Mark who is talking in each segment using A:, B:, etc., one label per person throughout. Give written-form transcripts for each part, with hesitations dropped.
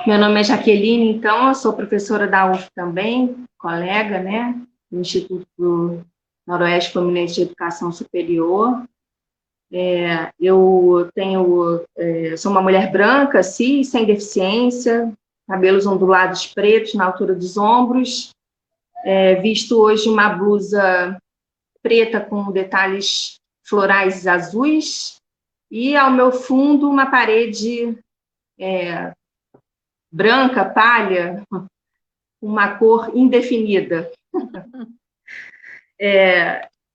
A: Meu nome é Jaqueline, então, eu sou professora da UF também, colega, né, do Instituto Noroeste Fluminense de Educação Superior. Sou uma mulher branca, cis, sem deficiência, cabelos ondulados pretos na altura dos ombros, visto hoje uma blusa preta com detalhes florais azuis, e ao meu fundo uma parede branca, palha, uma cor indefinida.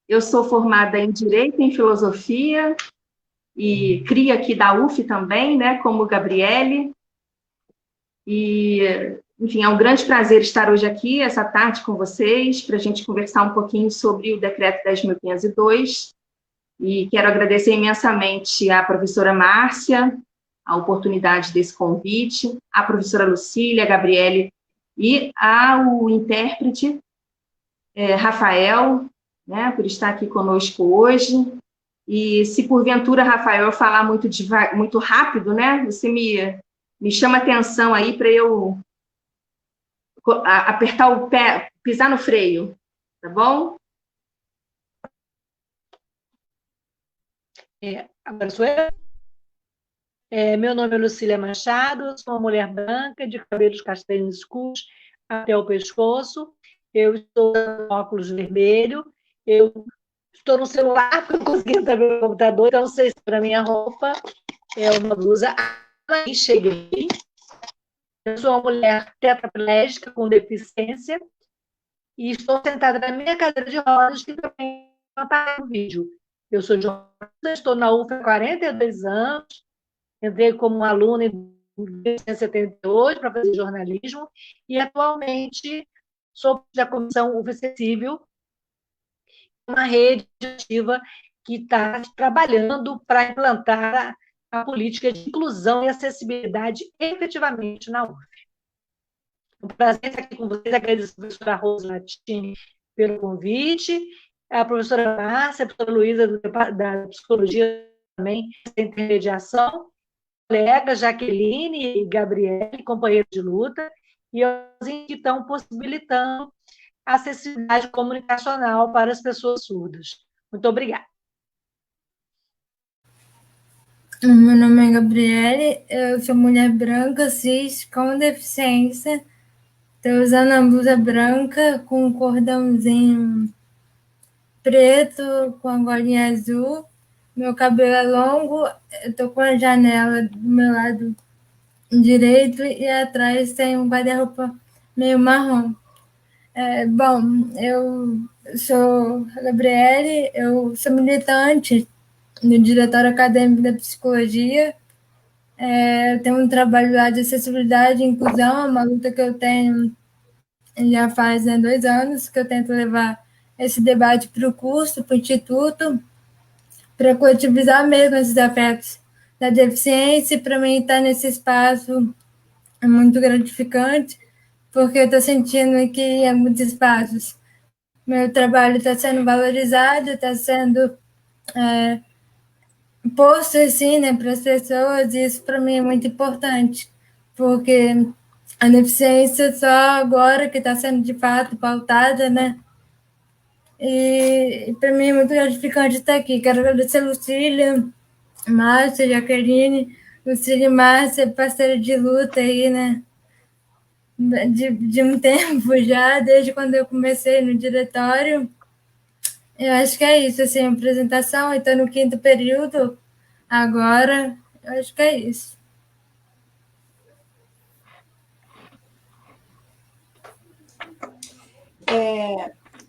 A: Eu sou formada em Direito e em Filosofia, e cria aqui da UF também, né, como Gabriele. E, enfim, é um grande prazer estar hoje aqui, essa tarde, com vocês, para a gente conversar um pouquinho sobre o Decreto 10.502. E quero agradecer imensamente à professora Márcia, a oportunidade desse convite, à professora Lucília, a Gabriele e ao intérprete Rafael, né, por estar aqui conosco hoje. E se porventura, Rafael, eu falar muito rápido, né, você me chama atenção aí para eu apertar o pé, pisar no freio, tá bom?
B: Agora sou eu. Meu nome é Lucília Machado, sou uma mulher branca, de cabelos castanhos escuros até o pescoço. Eu estou com óculos vermelho. Eu estou no celular, porque eu não consegui entrar no computador, então não sei se para minha roupa é uma blusa. Aí cheguei. Eu sou uma mulher tetraplégica com deficiência e estou sentada na minha cadeira de rodas, que também está no vídeo. Eu sou jornalista, estou na UF há 42 anos, entrei como aluna em 1978 para fazer jornalismo e atualmente sou da Comissão UF Acessível, uma rede ativa que está trabalhando para implantar a política de inclusão e acessibilidade efetivamente na UF. Um prazer estar aqui com vocês, agradeço a professora Rosa Latini pelo convite, a professora Márcia, a professora Luísa da Psicologia também, da intermediação, colegas Jaqueline e Gabriele, companheiros de luta, e os que estão possibilitando a acessibilidade comunicacional para as pessoas surdas. Muito obrigada.
C: Meu nome é Gabriele, eu sou mulher branca, cis, com deficiência. Estou usando a blusa branca com um cordãozinho preto, com a golinha azul. Meu cabelo é longo, eu estou com a janela do meu lado direito e atrás tem um guarda-roupa meio marrom. Bom, eu sou a Gabriele, eu sou militante no Diretório Acadêmico da Psicologia. Eu tenho um trabalho lá de acessibilidade e inclusão, uma luta que eu tenho já faz 2 anos, que eu tento levar esse debate para o curso, para o Instituto, para coletivizar mesmo esses aspectos da deficiência. Para mim, estar nesse espaço é muito gratificante, porque eu estou sentindo que em muitos espaços meu trabalho está sendo valorizado, está sendo posto assim, né, para as pessoas, e isso para mim é muito importante, porque a deficiência só agora que está sendo de fato pautada, né? E para mim é muito gratificante estar aqui. Quero agradecer a Lucília, Márcia, Jaqueline, Lucília e Márcia, parceira de luta aí, né? De um tempo já, desde quando eu comecei no diretório. Eu acho que é isso, assim, a apresentação, então no 5º período, agora, eu acho que é isso.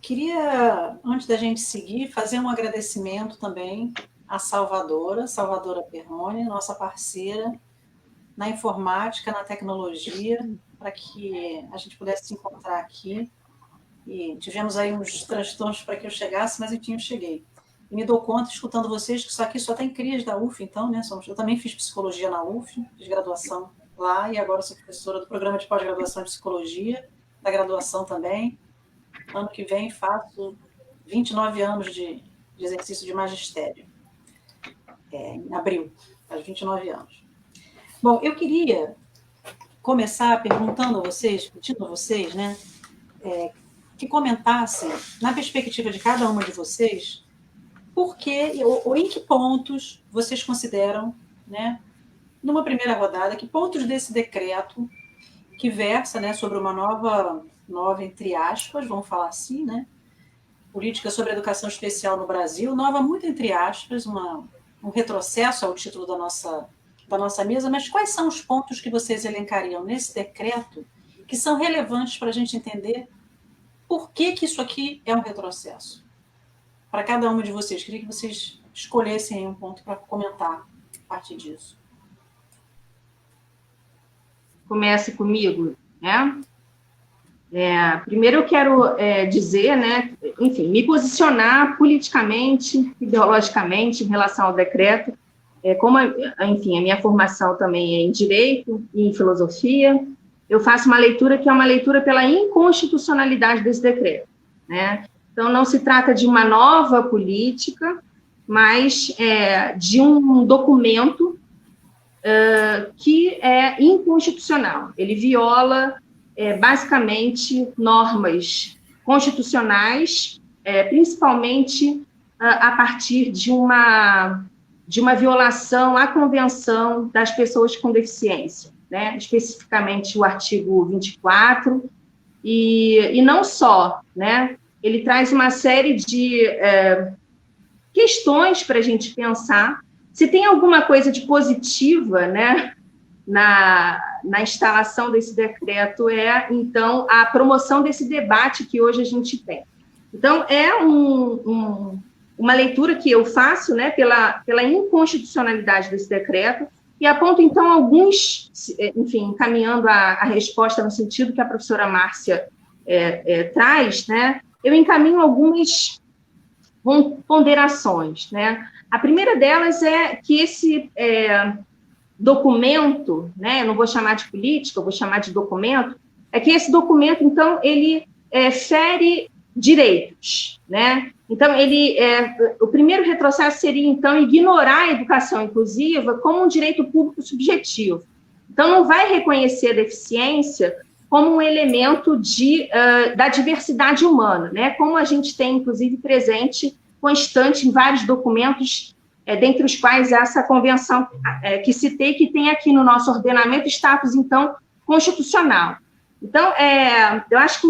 D: Queria, antes da gente seguir, fazer um agradecimento também à Salvadora Perrone, nossa parceira na informática, na tecnologia, para que a gente pudesse se encontrar aqui. E tivemos aí uns transtornos para que eu chegasse, mas enfim, eu cheguei. E me dou conta, escutando vocês, que isso aqui só tem crias da UF, então, né? Eu também fiz psicologia na UF, fiz graduação lá, e agora sou professora do programa de pós-graduação em psicologia, da graduação também. Ano que vem faço 29 anos de exercício de magistério. Em abril, faz 29 anos. Bom, eu queria começar perguntando a vocês, pedindo a vocês, né, que comentassem, na perspectiva de cada uma de vocês, por que, ou em que pontos vocês consideram, né, numa primeira rodada, que pontos desse decreto que versa, né, sobre uma nova, entre aspas, vamos falar assim, né, política sobre educação especial no Brasil, nova muito entre aspas, um retrocesso ao título da nossa mesa, mas quais são os pontos que vocês elencariam nesse decreto que são relevantes para a gente entender por que isso aqui é um retrocesso? Para cada uma de vocês, queria que vocês escolhessem um ponto para comentar a partir disso.
A: Comece comigo, né? Primeiro eu quero dizer, né, enfim, me posicionar politicamente, ideologicamente em relação ao decreto, como, enfim, a minha formação também é em Direito e em Filosofia, eu faço uma leitura que é uma leitura pela inconstitucionalidade desse decreto, né? Então, não se trata de uma nova política, mas de um documento que é inconstitucional. Ele viola, basicamente, normas constitucionais, principalmente a partir de uma violação à Convenção das Pessoas com Deficiência, né? Especificamente o artigo 24, e não só, né? Ele traz uma série de questões para a gente pensar. Se tem alguma coisa de positiva, né, na instalação desse decreto, então, a promoção desse debate que hoje a gente tem. Então, é uma leitura que eu faço, né, pela inconstitucionalidade desse decreto, e aponto, então, alguns, enfim, encaminhando a resposta no sentido que a professora Márcia traz, né, eu encaminho algumas ponderações, né. A primeira delas é que esse documento, né, eu não vou chamar de política, eu vou chamar de documento, é que esse documento, então, ele fere direitos, né? Então, o primeiro retrocesso seria, então, ignorar a educação inclusiva como um direito público subjetivo. Então, não vai reconhecer a deficiência como um elemento da diversidade humana, né? Como a gente tem, inclusive, presente, constante em vários documentos, dentre os quais essa convenção que citei, que tem aqui no nosso ordenamento status, então, constitucional. Então, eu acho que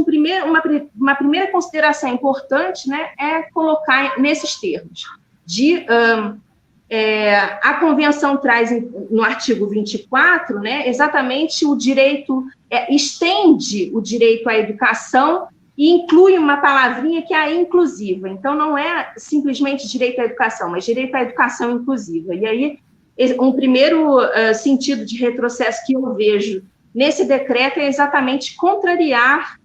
A: uma primeira consideração importante, né, é colocar nesses termos. A convenção traz, no artigo 24, né, exatamente o direito, estende o direito à educação e inclui uma palavrinha que é a inclusiva. Então, não é simplesmente direito à educação, mas direito à educação inclusiva. E aí, um primeiro sentido de retrocesso que eu vejo nesse decreto é exatamente contrariar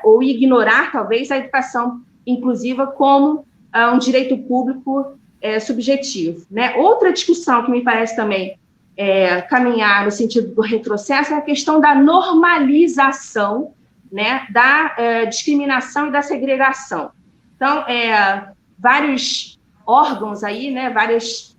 A: ou ignorar, talvez, a educação inclusiva como um direito público subjetivo, né? Outra discussão que me parece também caminhar no sentido do retrocesso é a questão da normalização, né, da discriminação e da segregação. Então, vários órgãos aí, né, várias,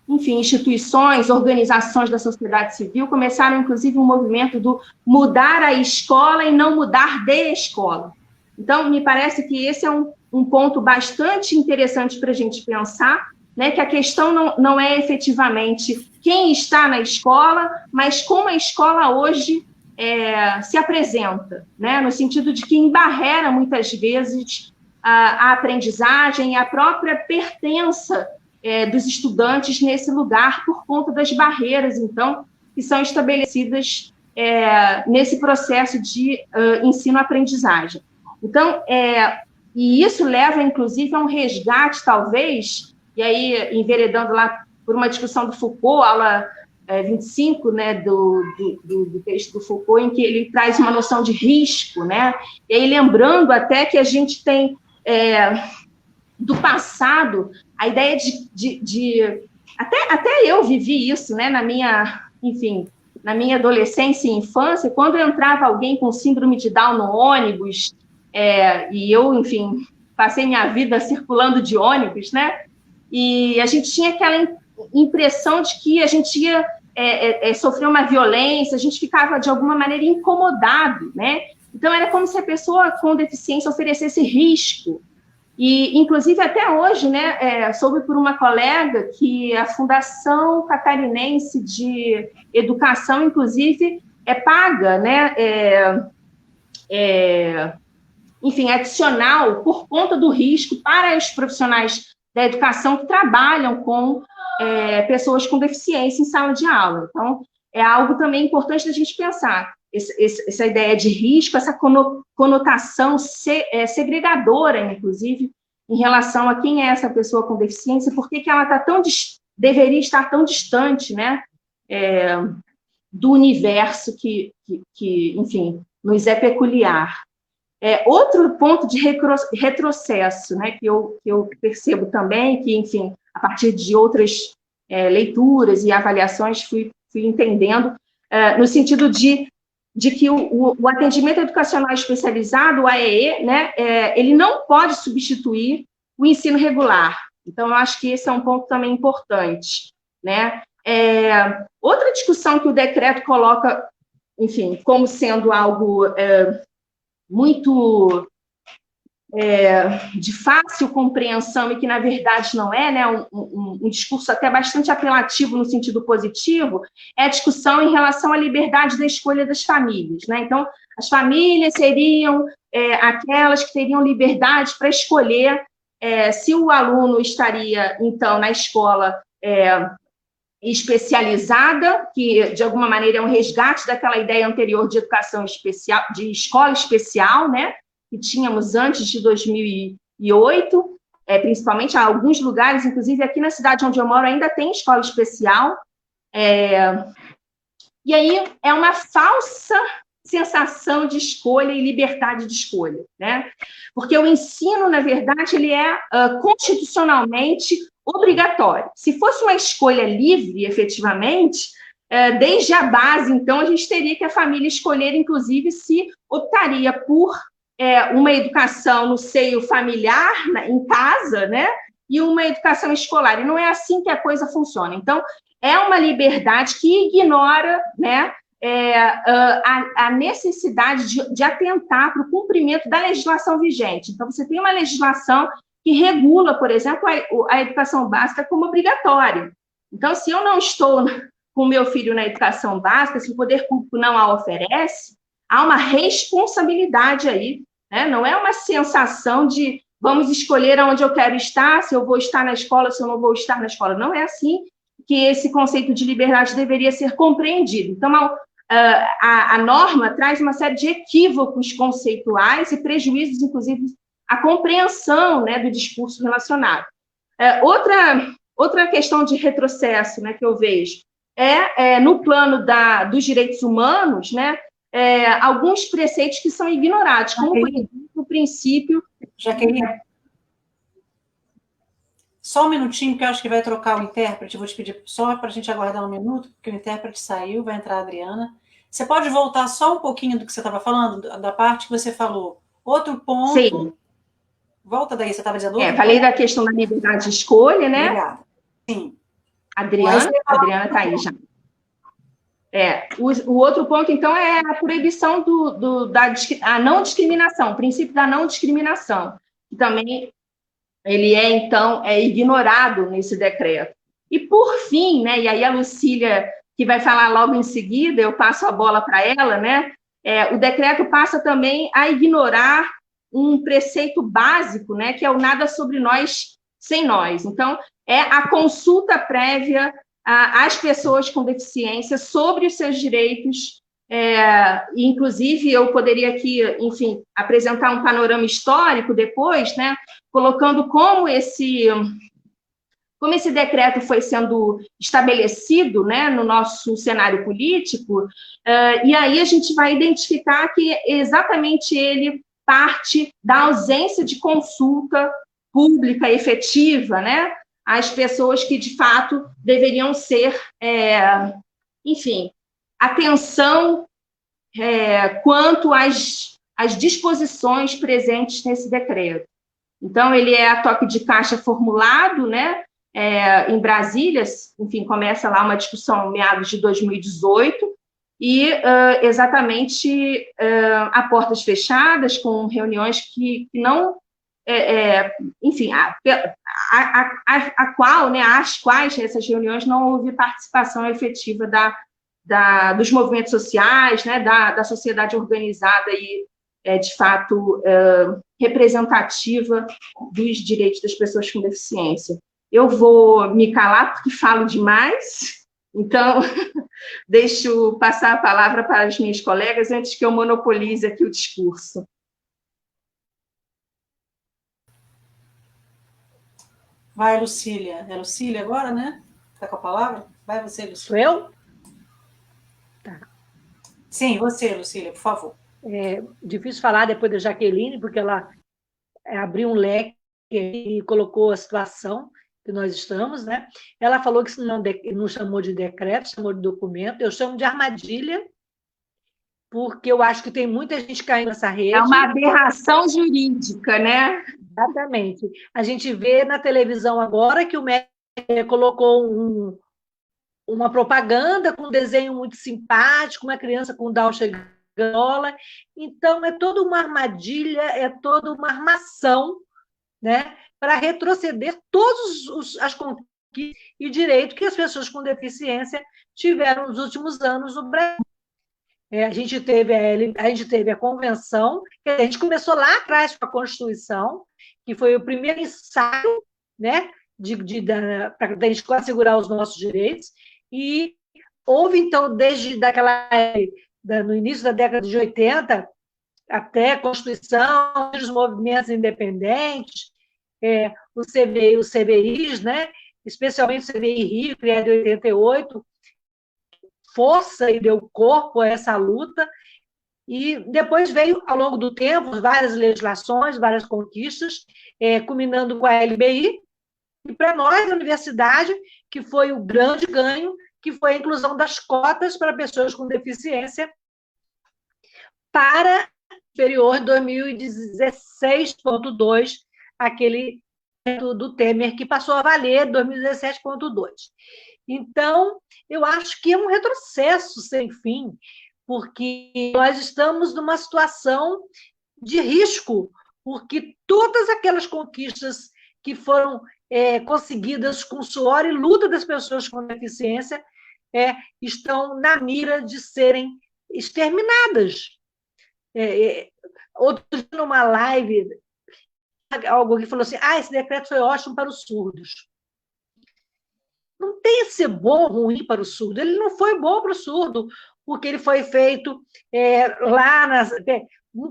A: enfim, instituições, organizações da sociedade civil começaram, inclusive, um movimento do mudar a escola e não mudar de escola. Então, me parece que esse é um ponto bastante interessante para a gente pensar, né, que a questão não é efetivamente quem está na escola, mas como a escola hoje se apresenta, né, no sentido de que embarrera, muitas vezes, a aprendizagem e a própria pertença dos estudantes nesse lugar por conta das barreiras, então, que são estabelecidas nesse processo de ensino-aprendizagem. Então, e isso leva, inclusive, a um resgate, talvez, e aí, enveredando lá por uma discussão do Foucault, aula 25, né, do texto do Foucault, em que ele traz uma noção de risco, né, e aí lembrando até que a gente tem, do passado, a ideia até eu vivi isso, né, na minha adolescência e infância, quando entrava alguém com síndrome de Down no ônibus, e eu, enfim, passei minha vida circulando de ônibus, né, e a gente tinha aquela impressão de que a gente ia sofreu uma violência, a gente ficava, de alguma maneira, incomodado, né? Então, era como se a pessoa com deficiência oferecesse risco. E, inclusive, até hoje, né, soube por uma colega que a Fundação Catarinense de Educação, inclusive, paga, né, enfim, adicional por conta do risco para os profissionais da educação que trabalham com pessoas com deficiência em sala de aula. Então, é algo também importante da gente pensar, essa ideia de risco, essa conotação segregadora, inclusive, em relação a quem é essa pessoa com deficiência, por que ela deveria estar tão distante, né, do universo que, enfim, nos é peculiar. Outro ponto de retrocesso, né, que eu percebo também, que, enfim, a partir de outras leituras e avaliações, fui entendendo, no sentido de que o atendimento educacional especializado, o AEE, né, ele não pode substituir o ensino regular. Então, eu acho que esse é um ponto também importante, né? Outra discussão que o decreto coloca, enfim, como sendo algo muito de fácil compreensão e que, na verdade, não é, né, um discurso até bastante apelativo no sentido positivo, é a discussão em relação à liberdade da escolha das famílias, né? Então, as famílias seriam aquelas que teriam liberdade para escolher se o aluno estaria, então, na escola especializada, que, de alguma maneira, é um resgate daquela ideia anterior de educação especial, de escola especial, né, que tínhamos antes de 2008, principalmente em alguns lugares, inclusive aqui na cidade onde eu moro, ainda tem escola especial. E aí é uma falsa sensação de escolha e liberdade de escolha, né? Porque o ensino, na verdade, ele é constitucionalmente obrigatório. Se fosse uma escolha livre, efetivamente, desde a base, então, a gente teria que a família escolher, inclusive, se optaria por uma educação no seio familiar, em casa, né, e uma educação escolar. E não é assim que a coisa funciona. Então, é uma liberdade que ignora, né, a necessidade de atentar para o cumprimento da legislação vigente. Então, você tem uma legislação que regula, por exemplo, a educação básica como obrigatória. Então, se eu não estou com o meu filho na educação básica, se o poder público não a oferece, há uma responsabilidade aí, né? Não é uma sensação de vamos escolher onde eu quero estar, se eu vou estar na escola, se eu não vou estar na escola. Não é assim que esse conceito de liberdade deveria ser compreendido. Então, a norma traz uma série de equívocos conceituais e prejuízos, inclusive, à compreensão, né, do discurso relacionado. Outra questão de retrocesso, né, que eu vejo no plano dos direitos humanos, né, alguns preceitos que são ignorados, como, por exemplo, o princípio...
D: Jaqueline, só um minutinho, porque eu acho que vai trocar o intérprete. Eu vou te pedir só para a gente aguardar um minuto, porque o intérprete saiu, vai entrar a Adriana. Você pode voltar só um pouquinho do que você estava falando, da parte que você falou. Outro ponto...
A: Sim.
D: Volta daí, você estava dizendo outro
A: falei
D: ponto?
A: Da questão da liberdade de escolha, né?
D: Obrigada. Sim.
A: Adriana está aí já. O outro ponto, então, é a proibição da não discriminação, o princípio da não discriminação, que também ele então, ignorado nesse decreto. E, por fim, né, e aí a Lucília, que vai falar logo em seguida, eu passo a bola para ela, né, o decreto passa também a ignorar um preceito básico, né, que é o nada sobre nós sem nós. Então, é a consulta prévia às pessoas com deficiência sobre os seus direitos, inclusive eu poderia aqui, enfim, apresentar um panorama histórico depois, né, colocando como esse decreto foi sendo estabelecido, né, no nosso cenário político, e aí a gente vai identificar que exatamente ele parte da ausência de consulta pública efetiva, né, às pessoas que, de fato, deveriam ser, enfim, atenção quanto às disposições presentes nesse decreto. Então, ele é a toque de caixa formulado, né, em Brasília, enfim, começa lá uma discussão meados de 2018, e exatamente a portas fechadas, com reuniões que não, enfim, qual, né, às quais essas reuniões não houve participação efetiva dos movimentos sociais, né, da sociedade organizada e, de fato, representativa dos direitos das pessoas com deficiência. Eu vou me calar porque falo demais, então deixo passar a palavra para as minhas colegas antes que eu monopolize aqui o discurso.
D: Vai, Lucília. É Lucília agora, né? Está com a palavra? Vai você, Lucília.
B: Sou eu?
D: Tá. Sim, você, Lucília, por favor.
B: É difícil falar depois da Jaqueline, porque ela abriu um leque e colocou a situação que nós estamos, né? Ela falou que não chamou de decreto, chamou de documento. Eu chamo de armadilha, porque eu acho que tem muita gente caindo nessa rede.
A: É uma aberração jurídica, né?
B: Exatamente. A gente vê na televisão agora que o MEC colocou uma propaganda com um desenho muito simpático, uma criança com Down chegando. Então, é toda uma armadilha, é toda uma armação, né, para retroceder todas as conquistas e direitos que as pessoas com deficiência tiveram nos últimos anos no Brasil. A gente teve a convenção, que a gente começou lá atrás com a Constituição, que foi o primeiro ensaio, né, para a gente assegurar os nossos direitos, e houve, então, no início da década de 80, até a Constituição, os movimentos independentes, os CBIs, né, especialmente o CBI Rio, criado em 88, força e deu corpo a essa luta, e depois veio, ao longo do tempo, várias legislações, várias conquistas, culminando com a LBI, e para nós, a universidade, que foi o grande ganho, que foi a inclusão das cotas para pessoas com deficiência para inferior 2016.2, aquele do Temer, que passou a valer 2017.2. Então, eu acho que é um retrocesso sem fim, porque nós estamos numa situação de risco, porque todas aquelas conquistas que foram conseguidas com suor e luta das pessoas com deficiência estão na mira de serem exterminadas. Outro dia, numa live, alguém falou assim, esse decreto foi ótimo para os surdos. Não tem que ser bom ou ruim para o surdo. Ele não foi bom para o surdo, porque ele foi feito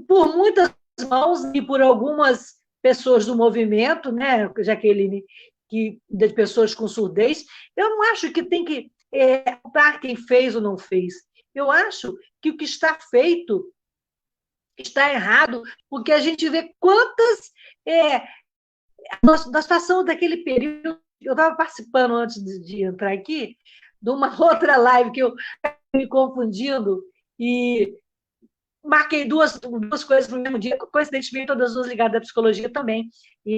B: por muitas mãos e por algumas pessoas do movimento, né, Jaqueline, de pessoas com surdez. Eu não acho que tem que contar quem fez ou não fez. Eu acho que o que está feito está errado, porque a gente vê quantas... nós passamos daquele período... Eu estava participando, antes de entrar aqui, de uma outra live que eu me confundindo e marquei duas coisas no mesmo dia, coincidentemente, todas as duas ligadas à psicologia também. E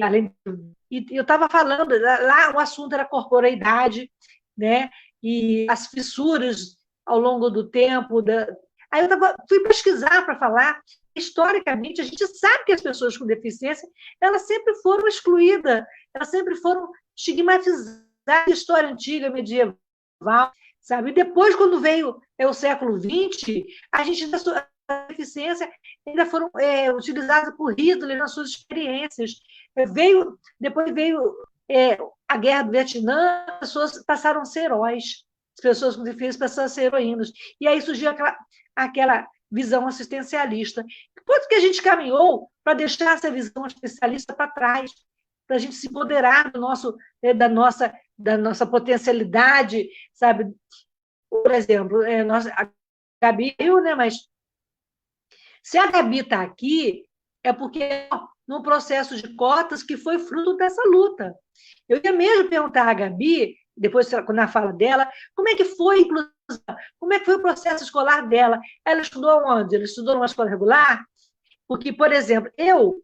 B: eu estava falando, lá o assunto era corporeidade, né? E as fissuras ao longo do tempo. Aí eu fui pesquisar para falar. Historicamente, a gente sabe que as pessoas com deficiência elas sempre foram excluídas, elas sempre foram estigmatizadas na história antiga, medieval, sabe? E depois, quando veio o século XX, a deficiência ainda foram utilizadas por Hitler nas suas experiências. Depois veio a Guerra do Vietnã, as pessoas passaram a ser heróis, as pessoas com deficiência passaram a ser heroínas. E aí surgiu aquela visão assistencialista. Quanto que a gente caminhou para deixar essa visão assistencialista para trás, para a gente se empoderar da nossa potencialidade, sabe? Por exemplo, a Gabi, né? Mas se a Gabi está aqui, é porque num processo de cotas que foi fruto dessa luta. Eu ia mesmo perguntar à Gabi, depois, na fala dela, como é que foi, inclusive, como é que foi o processo escolar dela? Ela estudou onde? Ela estudou numa escola regular? Porque, por exemplo, eu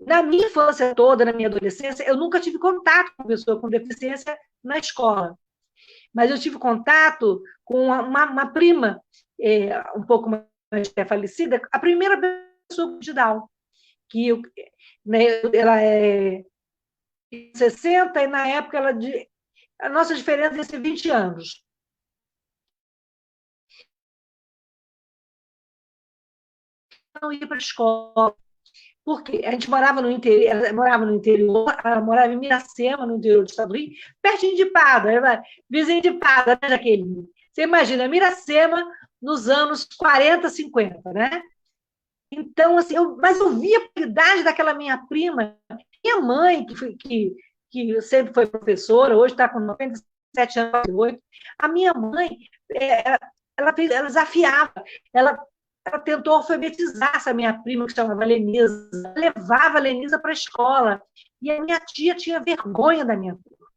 B: Na minha infância toda, na minha adolescência, eu nunca tive contato com pessoa com deficiência na escola. Mas eu tive contato com uma prima, um pouco mais falecida, a primeira pessoa de Down, que né, ela é 60 e na época a nossa diferença é de 20 anos. Não ia para a escola, porque a gente morava no interior, ela morava em Miracema, no interior do estado do Rio, pertinho de Pada, vizinho de Pada, né, Jaqueline? Você imagina, Miracema nos anos 40, 50, né? Então, assim, mas eu via a qualidade daquela minha prima, minha mãe, que sempre foi professora, hoje está com 97 anos, 98, a minha mãe, ela desafiava, ela tentou alfabetizar essa minha prima, que se chamava Lenisa, levava a Lenisa para a escola, e a minha tia tinha vergonha da minha prima.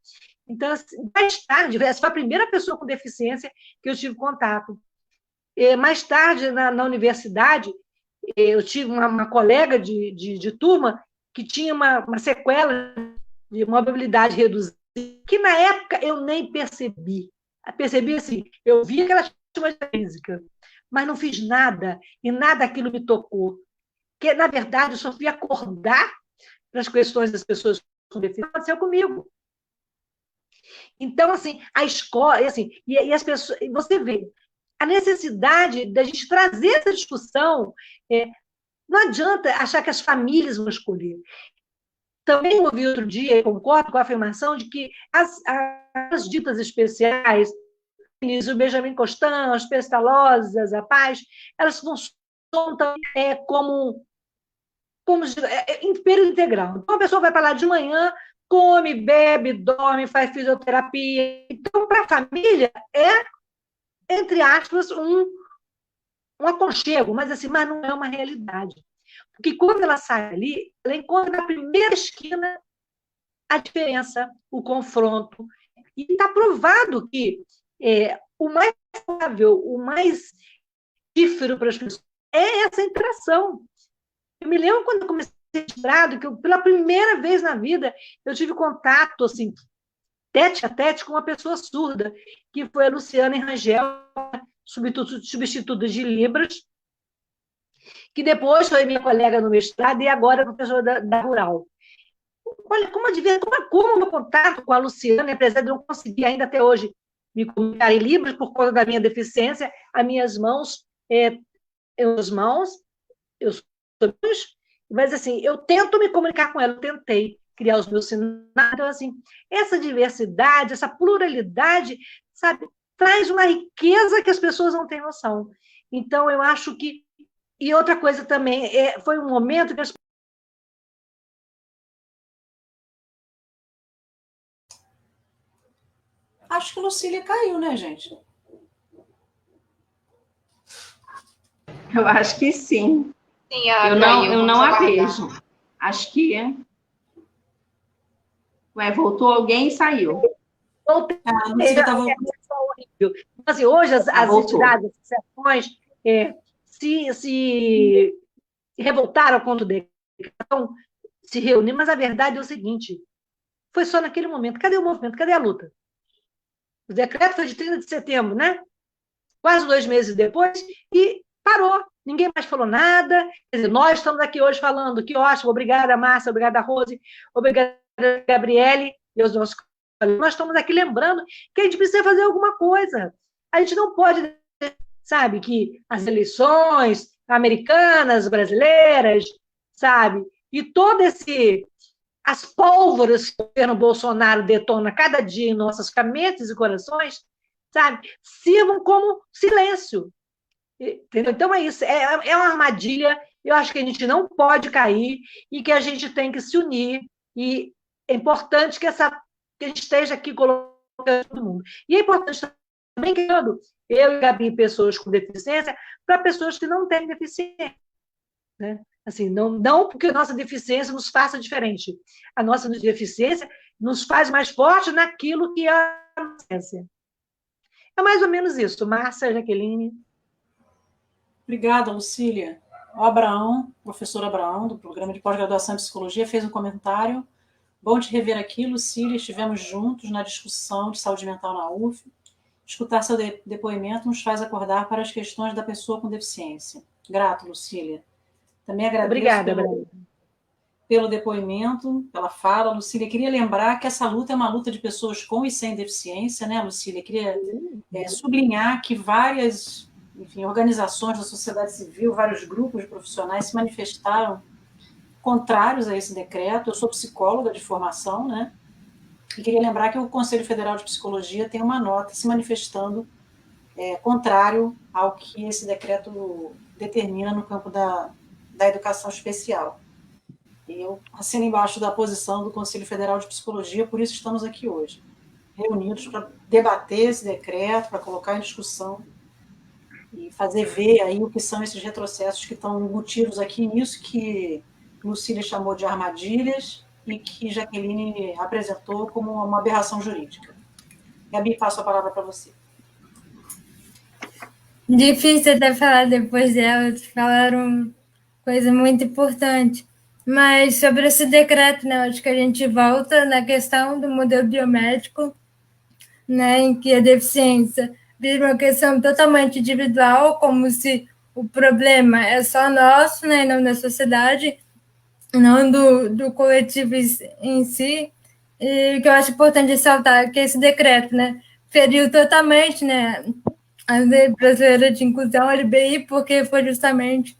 B: Então, assim, mais tarde, essa foi a primeira pessoa com deficiência que eu tive contato. Mais tarde, na universidade, eu tive uma colega de turma que tinha uma sequela de mobilidade reduzida, que na época eu nem percebi. Percebi assim, eu via que ela tinha uma física, mas não fiz nada, e nada aquilo me tocou. Porque, na verdade, eu só fui acordar para as questões das pessoas com deficiência, aconteceu comigo. Então, assim, a escola, assim, e as pessoas, você vê, a necessidade da gente trazer essa discussão, não adianta achar que as famílias vão escolher. Também ouvi outro dia, e concordo com a afirmação de que as ditas especiais, o Benjamin Constant, as Pestalozas, a Paz, elas funcionam também como em período integral. Então, a pessoa vai para lá de manhã, come, bebe, dorme, faz fisioterapia. Então, para a família, entre aspas, um aconchego, mas assim, mas não é uma realidade. Porque quando ela sai ali, ela encontra na primeira esquina a diferença, o confronto. E está provado que o mais saudável, o mais dífero para as pessoas é essa interação. Eu me lembro quando eu comecei a mestrado, que pela primeira vez na vida eu tive contato, assim, tete a tete com uma pessoa surda, que foi a Luciana Rangel, substituta de Libras, que depois foi minha colega no mestrado e agora é professora da Rural. Olha, como o meu contato com a Luciana, apesar de eu não conseguir ainda até hoje me comunicar em Libras por conta da minha deficiência, as minhas mãos, mas assim, eu tento me comunicar com ela, eu tentei criar os meus sinais. Então, assim, essa diversidade, essa pluralidade, sabe, traz uma riqueza que as pessoas não têm noção. Então, eu acho que... E outra coisa também, foi um momento que as...
D: Acho que a Lucília caiu, né, gente?
A: Eu acho que sim.
E: Sim,
A: eu não a vejo. Acho que voltou alguém e saiu.
B: Voltei.
D: A Lucília estava...
B: Assim, hoje as entidades, as associações se revoltaram contra o decreto, se reuniram, mas a verdade é o seguinte, foi só naquele momento. Cadê o movimento? Cadê a luta? O decreto foi de 30 de setembro, né? Quase 2 meses depois, e parou. Ninguém mais falou nada. Quer dizer, nós estamos aqui hoje falando, que ótimo, obrigada, Márcia, obrigada, Rose, obrigada, Gabriele, e os nossos colegas. Nós estamos aqui lembrando que a gente precisa fazer alguma coisa. A gente não pode, sabe, que as eleições americanas, brasileiras, sabe, e todo as pólvoras que o governo Bolsonaro detona cada dia em nossas mentes e corações, sabe, sirvam como silêncio. Entendeu? Então é isso, é uma armadilha, eu acho que a gente não pode cair e que a gente tem que se unir, e é importante que a gente esteja aqui colocando todo mundo. E é importante também que eu e Gabi, pessoas com deficiência, para pessoas que não têm deficiência. Né? Assim, não porque a nossa deficiência nos faça diferente. A nossa deficiência nos faz mais forte naquilo que é a ciência. É mais ou menos isso. Márcia, Jaqueline.
D: Obrigada, Lucília. O Abraão, professor Abraão, do programa de pós-graduação em psicologia, fez um comentário. Bom te rever aqui, Lucília. Estivemos juntos na discussão de saúde mental na UF. Escutar seu depoimento nos faz acordar para as questões da pessoa com deficiência. Grato, Lucília. Também agradeço
B: Obrigada,
D: pelo depoimento, pela fala. Lucília, queria lembrar que essa luta é uma luta de pessoas com e sem deficiência, né, Lucília? Queria sublinhar que várias, enfim, organizações da sociedade civil, vários grupos de profissionais se manifestaram contrários a esse decreto. Eu sou psicóloga de formação, né? E queria lembrar que o Conselho Federal de Psicologia tem uma nota se manifestando contrário ao que esse decreto determina no campo da educação especial. E eu assino embaixo da posição do Conselho Federal de Psicologia, por isso estamos aqui hoje, reunidos para debater esse decreto, para colocar em discussão e fazer ver aí o que são esses retrocessos que estão embutidos aqui nisso que Lucília chamou de armadilhas e que Jaqueline apresentou como uma aberração jurídica. Gabi, passo a palavra para você.
C: Difícil até falar depois delas, falaram coisa muito importante. Mas sobre esse decreto, né, acho que a gente volta na questão do modelo biomédico, né, em que a deficiência vira uma questão totalmente individual, como se o problema é só nosso, né, não da sociedade, não do coletivo em si. E que eu acho importante ressaltar que esse decreto, né, feriu totalmente, né, a Lei Brasileira de Inclusão, a LBI, porque foi justamente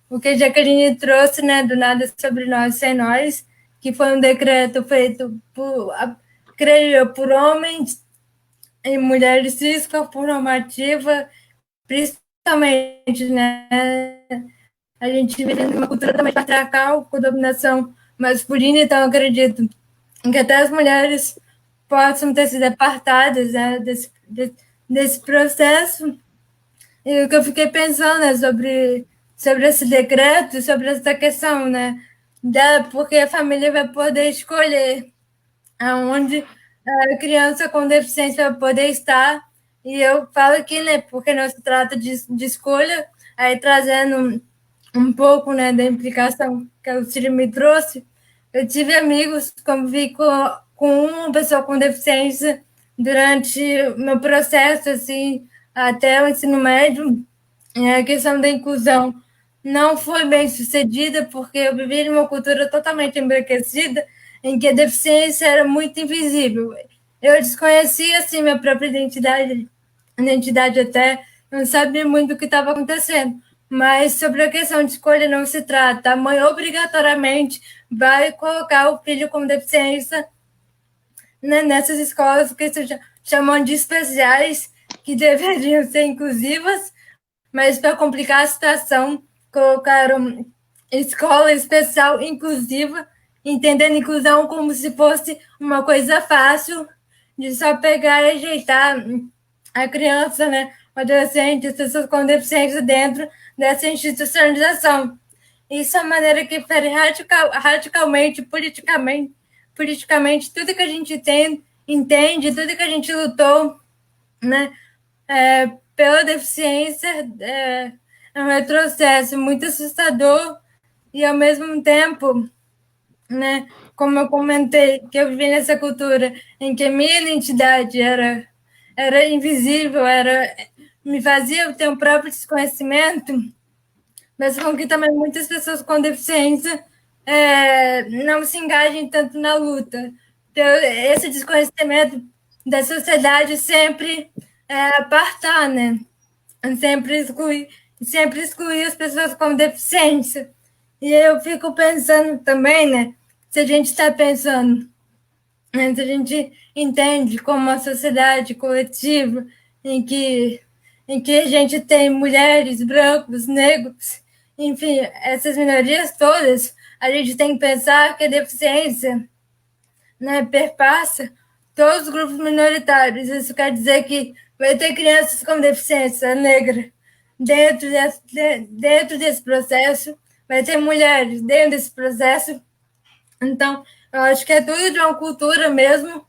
C: o que a Jaqueline trouxe, né, do Nada Sobre Nós Sem Nós, que foi um decreto feito por, creio eu, por homens e mulheres cis, por normativa, principalmente, né, a gente vive numa cultura também patriarcal, com dominação masculina, então acredito que até as mulheres possam ter sido apartadas, né, desse processo. E o que eu fiquei pensando, né, sobre esse decreto, sobre essa questão, né, porque a família vai poder escolher aonde a criança com deficiência vai poder estar. E eu falo aqui, né, porque não se trata de escolha, aí trazendo um pouco, né, da implicação que o Ciro me trouxe. Eu tive amigos, convivi com uma pessoa com deficiência durante o meu processo, assim, até o ensino médio. A questão da inclusão não foi bem sucedida, porque eu vivi numa cultura totalmente embranquecida, em que a deficiência era muito invisível. Eu desconhecia, assim, minha própria identidade até, não sabia muito o que estava acontecendo. Mas sobre a questão de escolha não se trata. A mãe obrigatoriamente vai colocar o filho com deficiência, né, nessas escolas que se chamam de especiais, que deveriam ser inclusivas, mas para complicar a situação, colocaram escola especial inclusiva, entendendo inclusão como se fosse uma coisa fácil, de só pegar e ajeitar a criança, né, o adolescente, as pessoas com deficiência dentro dessa institucionalização. Isso é uma maneira que fere radicalmente, politicamente, tudo que a gente entende, tudo que a gente lutou, né, pela deficiência, é um retrocesso muito assustador e, ao mesmo tempo, né, como eu comentei, que eu vivi nessa cultura em que a minha identidade era invisível, me fazia ter um próprio desconhecimento, mas com que também muitas pessoas com deficiência não se engajem tanto na luta. Então, esse desconhecimento da sociedade sempre apartar, né? Sempre excluir as pessoas com deficiência. E eu fico pensando também, né? Se a gente está pensando, né, se a gente entende como uma sociedade coletiva em que a gente tem mulheres, brancos, negros, enfim, essas minorias todas, a gente tem que pensar que a deficiência, né, perpassa todos os grupos minoritários. Isso quer dizer que vai ter crianças com deficiência negra dentro desse processo, vai ter mulheres dentro desse processo. Então, eu acho que é tudo de uma cultura mesmo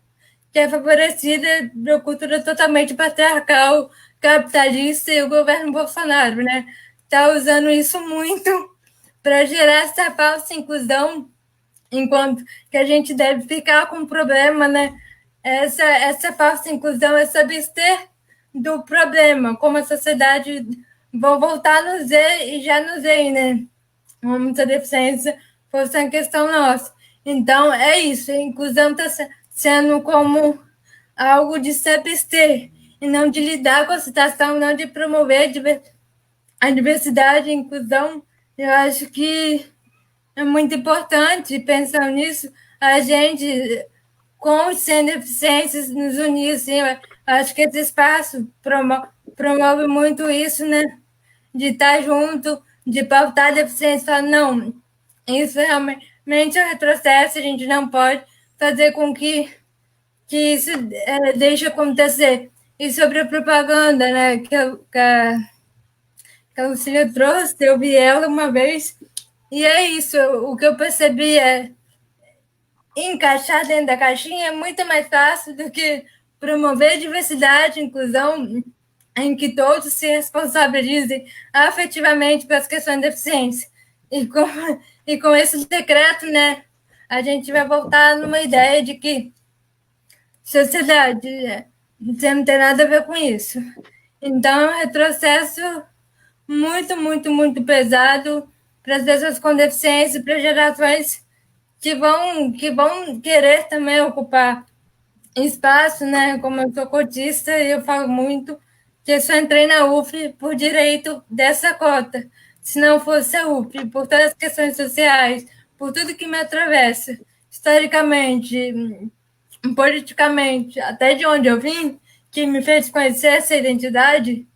C: que é favorecida de uma cultura totalmente patriarcal, capitalista, e o governo Bolsonaro, né, está usando isso muito para gerar essa falsa inclusão, enquanto que a gente deve ficar com o problema, né? Essa falsa inclusão é se abster do problema, como a sociedade vão voltar a nos ver e já nos veem, né? Como se a deficiência fosse uma questão nossa. Então, é isso, a inclusão está sendo como algo de se abster, e não de lidar com a situação, não de promover a diversidade e a inclusão. Eu acho que é muito importante, pensando nisso, a gente, com os sem deficiências, nos unir. Assim, eu acho que esse espaço promove muito isso, né? De estar junto, de pautar a deficiência, falar, não, isso realmente é um retrocesso, a gente não pode fazer com que isso deixe acontecer. E sobre a propaganda, né, que a Lucília trouxe, eu vi ela uma vez, e é isso, o que eu percebi é encaixar dentro da caixinha é muito mais fácil do que promover diversidade, inclusão, em que todos se responsabilizem afetivamente pelas questões de deficiência. E com esse decreto, né, a gente vai voltar numa ideia de que sociedade, você não tem nada a ver com isso. Então, é um retrocesso muito, muito, muito pesado para as pessoas com deficiência, para gerações que vão querer também ocupar espaço, né? Como eu sou cotista, eu falo muito que eu só entrei na UF por direito dessa cota. Se não fosse a UF, por todas as questões sociais, por tudo que me atravessa, historicamente, politicamente, até de onde eu vim, que me fez conhecer essa identidade,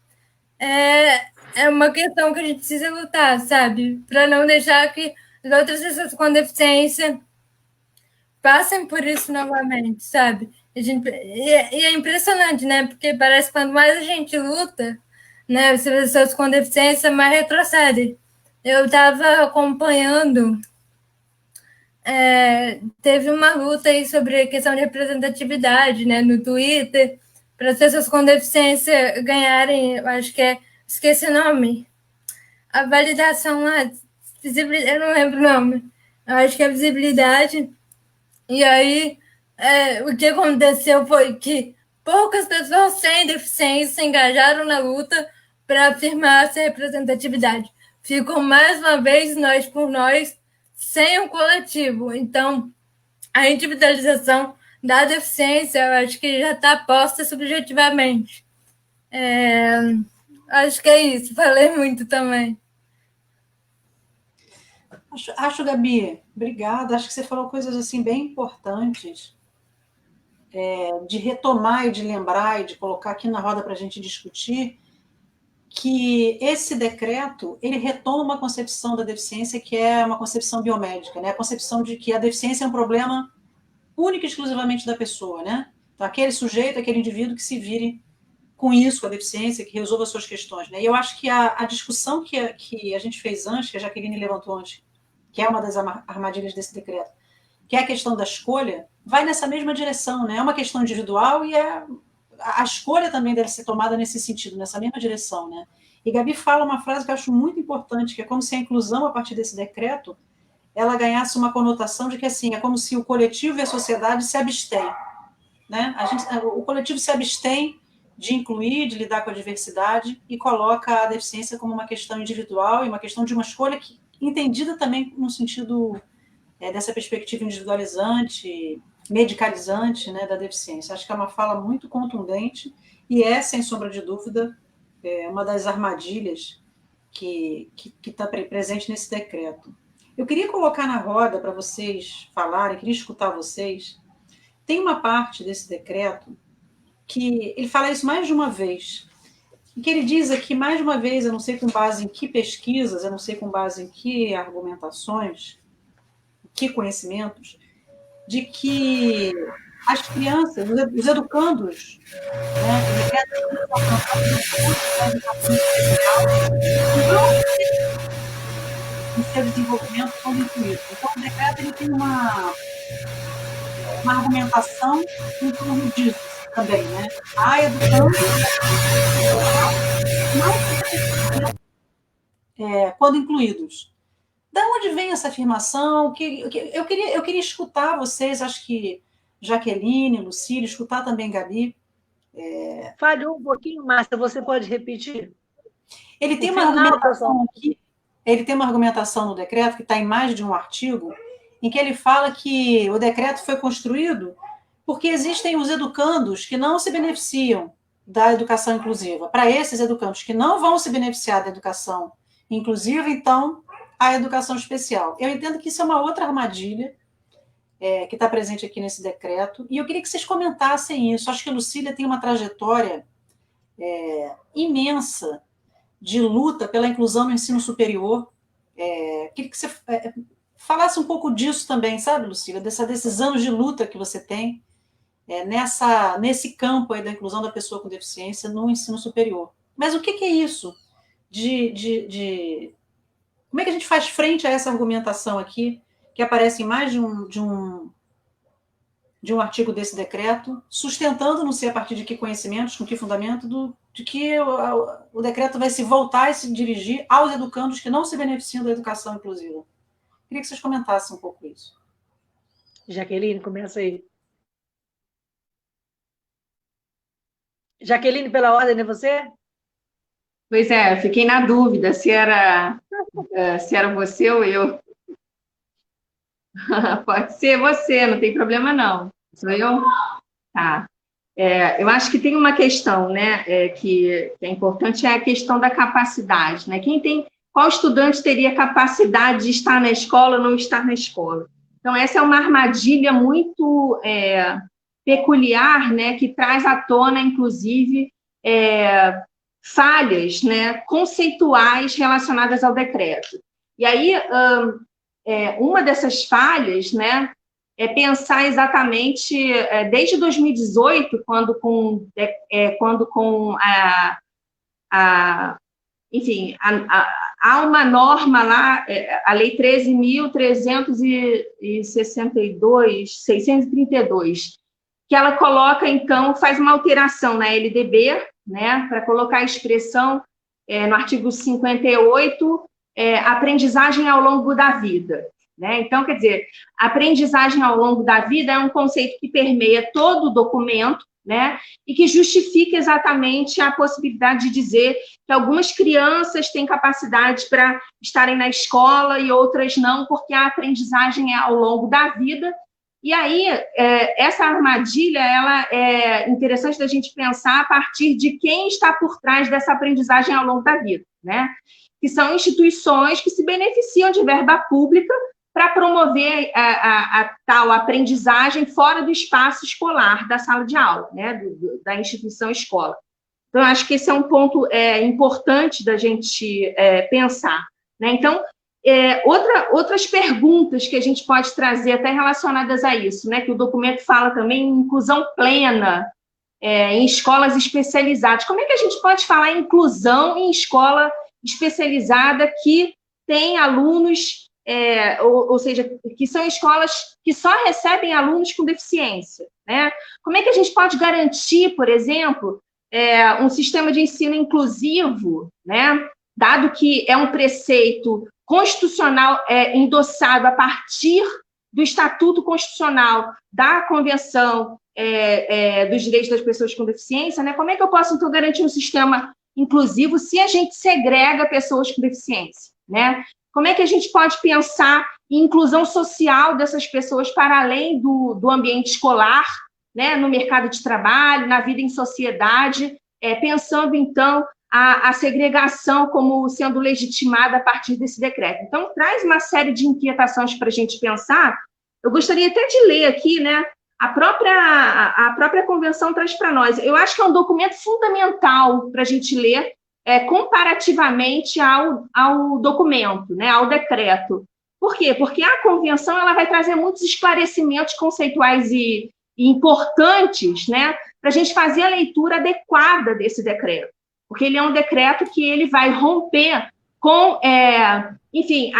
C: é uma questão que a gente precisa lutar, sabe? Para não deixar que as outras pessoas com deficiência passem por isso novamente, sabe? E é impressionante, né? Porque parece que quanto mais a gente luta, né, as pessoas com deficiência mais retrocedem. Eu estava acompanhando, teve uma luta aí sobre a questão de representatividade, né, no Twitter, para as pessoas com deficiência ganharem, eu acho que esqueci o nome, a validação lá, eu não lembro o nome, eu acho que é visibilidade. E aí, o que aconteceu foi que poucas pessoas sem deficiência se engajaram na luta para afirmar essa representatividade. Ficou mais uma vez nós por nós, sem um coletivo. Então, a individualização da deficiência, eu acho que já está posta subjetivamente. Acho que é isso, falei muito também.
D: Acho, Gabi, obrigada. Acho que você falou coisas assim bem importantes, de retomar e de lembrar e de colocar aqui na roda para a gente discutir, que esse decreto ele retoma uma concepção da deficiência que é uma concepção biomédica, né? A concepção de que a deficiência é um problema único e exclusivamente da pessoa, né? Então, aquele sujeito, aquele indivíduo que se vire com isso, com a deficiência, que resolva suas questões, né? E eu acho que a discussão que a gente fez antes, que a Jaqueline levantou antes, que é uma das armadilhas desse decreto, que é a questão da escolha, vai nessa mesma direção, né? É uma questão individual e a escolha também deve ser tomada nesse sentido, nessa mesma direção, né? E Gabi fala uma frase que eu acho muito importante, que é como se a inclusão, a partir desse decreto, ela ganhasse uma conotação de que, assim, é como se o coletivo e a sociedade se abstêm, né? O coletivo se abstém de incluir, de lidar com a diversidade e coloca a deficiência como uma questão individual e uma questão de uma escolha que entendida também no sentido dessa perspectiva individualizante, medicalizante, né, da deficiência. Acho que é uma fala muito contundente e sem sombra de dúvida, uma das armadilhas que está presente nesse decreto. Eu queria colocar na roda para vocês falarem, queria escutar vocês. Tem uma parte desse decreto que ele fala isso mais de uma vez, e que ele diz aqui, mais de uma vez, eu não sei com base em que pesquisas, eu não sei com base em que argumentações, que conhecimentos, de que as crianças, os educandos, né, no seu desenvolvimento são incluídos. Então, o decreto ele tem uma argumentação em torno disso também, né? A educando, quando incluídos. Da onde vem essa afirmação? Eu queria escutar vocês, acho que Jaqueline, Lucília, escutar também Gabi.
B: Falhou um pouquinho, Márcia, você pode repetir?
D: Ele tem uma argumentação aqui, ele tem uma argumentação no decreto, que está em mais de um artigo, em que ele fala que o decreto foi construído porque existem os educandos que não se beneficiam da educação inclusiva. Para esses educandos que não vão se beneficiar da educação inclusiva, então, a educação especial. Eu entendo que isso é uma outra armadilha que está presente aqui nesse decreto, e eu queria que vocês comentassem isso. Acho que a Lucília tem uma trajetória imensa de luta pela inclusão no ensino superior. Queria que você falasse um pouco disso também, sabe, Lucília? Desses anos de luta que você tem nesse campo aí da inclusão da pessoa com deficiência no ensino superior. Mas o que é isso? Como é que a gente faz frente a essa argumentação aqui, que aparece em mais de um artigo desse decreto, sustentando, não sei a partir de que conhecimentos, com que fundamento, de que o decreto vai se voltar e se dirigir aos educandos que não se beneficiam da educação inclusiva. Queria que vocês comentassem um pouco isso.
B: Jaqueline, começa aí. Jaqueline, pela ordem, é você?
A: Pois é, fiquei na dúvida se era você ou eu. Pode ser você, não tem problema não. Sou eu? Tá. Eu acho que tem uma questão, né, que é importante, é a questão da capacidade, né? Qual estudante teria capacidade de estar na escola ou não estar na escola? Então, essa é uma armadilha muito peculiar, né, que traz à tona, inclusive, falhas, né, conceituais relacionadas ao decreto. E aí, uma dessas falhas, né, é pensar exatamente, desde 2018, quando enfim, há uma norma lá, a Lei 13.362, que ela coloca, então, faz uma alteração na LDB, né, para colocar a expressão no artigo 58, aprendizagem ao longo da vida. Né? Então, quer dizer, a aprendizagem ao longo da vida é um conceito que permeia todo o documento, né? E que justifica exatamente a possibilidade de dizer que algumas crianças têm capacidade para estarem na escola e outras não, porque a aprendizagem é ao longo da vida. E aí, essa armadilha, ela é interessante da gente pensar a partir de quem está por trás dessa aprendizagem ao longo da vida, né? Que são instituições que se beneficiam de verba pública para promover a tal aprendizagem fora do espaço escolar, da sala de aula, né, da instituição escola. Então, acho que esse é um ponto importante da gente pensar. Né? Então, outras perguntas que a gente pode trazer até relacionadas a isso, né, que o documento fala também em inclusão plena em escolas especializadas. Como é que a gente pode falar em inclusão em escola especializada que tem alunos... ou seja, que são escolas que só recebem alunos com deficiência, né? Como é que a gente pode garantir, por exemplo, um sistema de ensino inclusivo, né? Dado que é um preceito constitucional endossado a partir do Estatuto Constitucional da Convenção dos Direitos das Pessoas com Deficiência, né? Como é que eu posso, então, garantir um sistema inclusivo se a gente segrega pessoas com deficiência, né? Como é que a gente pode pensar em inclusão social dessas pessoas para além do ambiente escolar, né, no mercado de trabalho, na vida em sociedade, pensando, então, a segregação como sendo legitimada a partir desse decreto. Então, traz uma série de inquietações para a gente pensar. Eu gostaria até de ler aqui, né, a própria convenção traz para nós. Eu acho que é um documento fundamental para a gente ler, comparativamente ao documento, né, ao decreto. Por quê? Porque a convenção ela vai trazer muitos esclarecimentos conceituais e importantes, né, para a gente fazer a leitura adequada desse decreto. Porque ele é um decreto que ele vai romper com, enfim,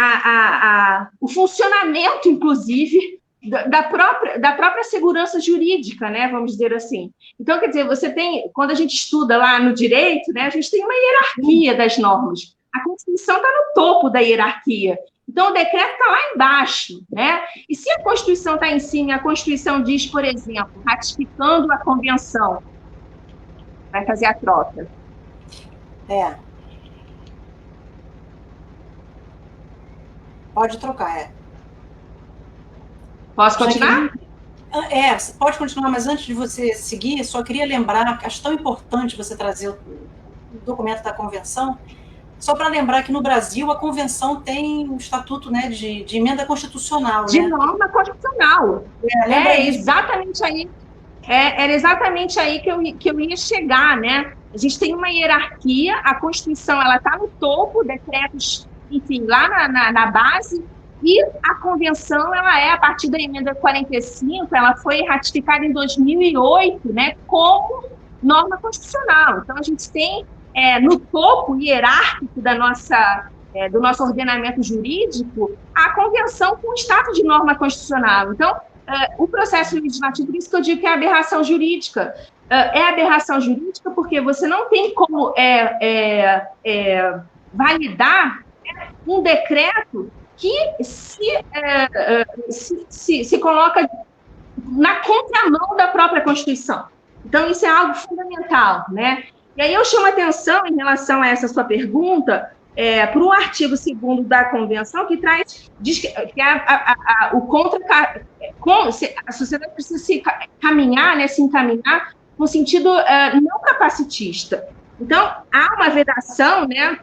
A: o funcionamento, inclusive, da própria segurança jurídica, né, vamos dizer assim. Então, quer dizer, quando a gente estuda lá no direito, né, a gente tem uma hierarquia das normas. A Constituição está no topo da hierarquia. Então, o decreto está lá embaixo, né? E se a Constituição está em cima e a Constituição diz, por exemplo, ratificando a convenção, vai fazer a troca.
D: Pode trocar,
A: Posso continuar?
D: Pode continuar, mas antes de você seguir, só queria lembrar, acho tão importante você trazer o documento da convenção, só para lembrar que no Brasil a convenção tem um estatuto, né, de emenda constitucional.
A: De
D: né?
A: norma constitucional. Exatamente aí. Era exatamente aí que eu ia chegar, né? A gente tem uma hierarquia, a Constituição ela está no topo, decretos, enfim, lá na base, e a Convenção, ela a partir da emenda 45, ela foi ratificada em 2008, né, como norma constitucional. Então, a gente tem no topo hierárquico do nosso ordenamento jurídico a Convenção com o status de norma constitucional. Então, o processo legislativo, por isso que eu digo que é aberração jurídica. É aberração jurídica porque você não tem como validar um decreto que se coloca na contramão da própria Constituição. Então, isso é algo fundamental, né? E aí eu chamo a atenção em relação a essa sua pergunta para o artigo 2º da Convenção, que diz que a sociedade precisa se encaminhar no sentido não capacitista. Então, há uma vedação, né,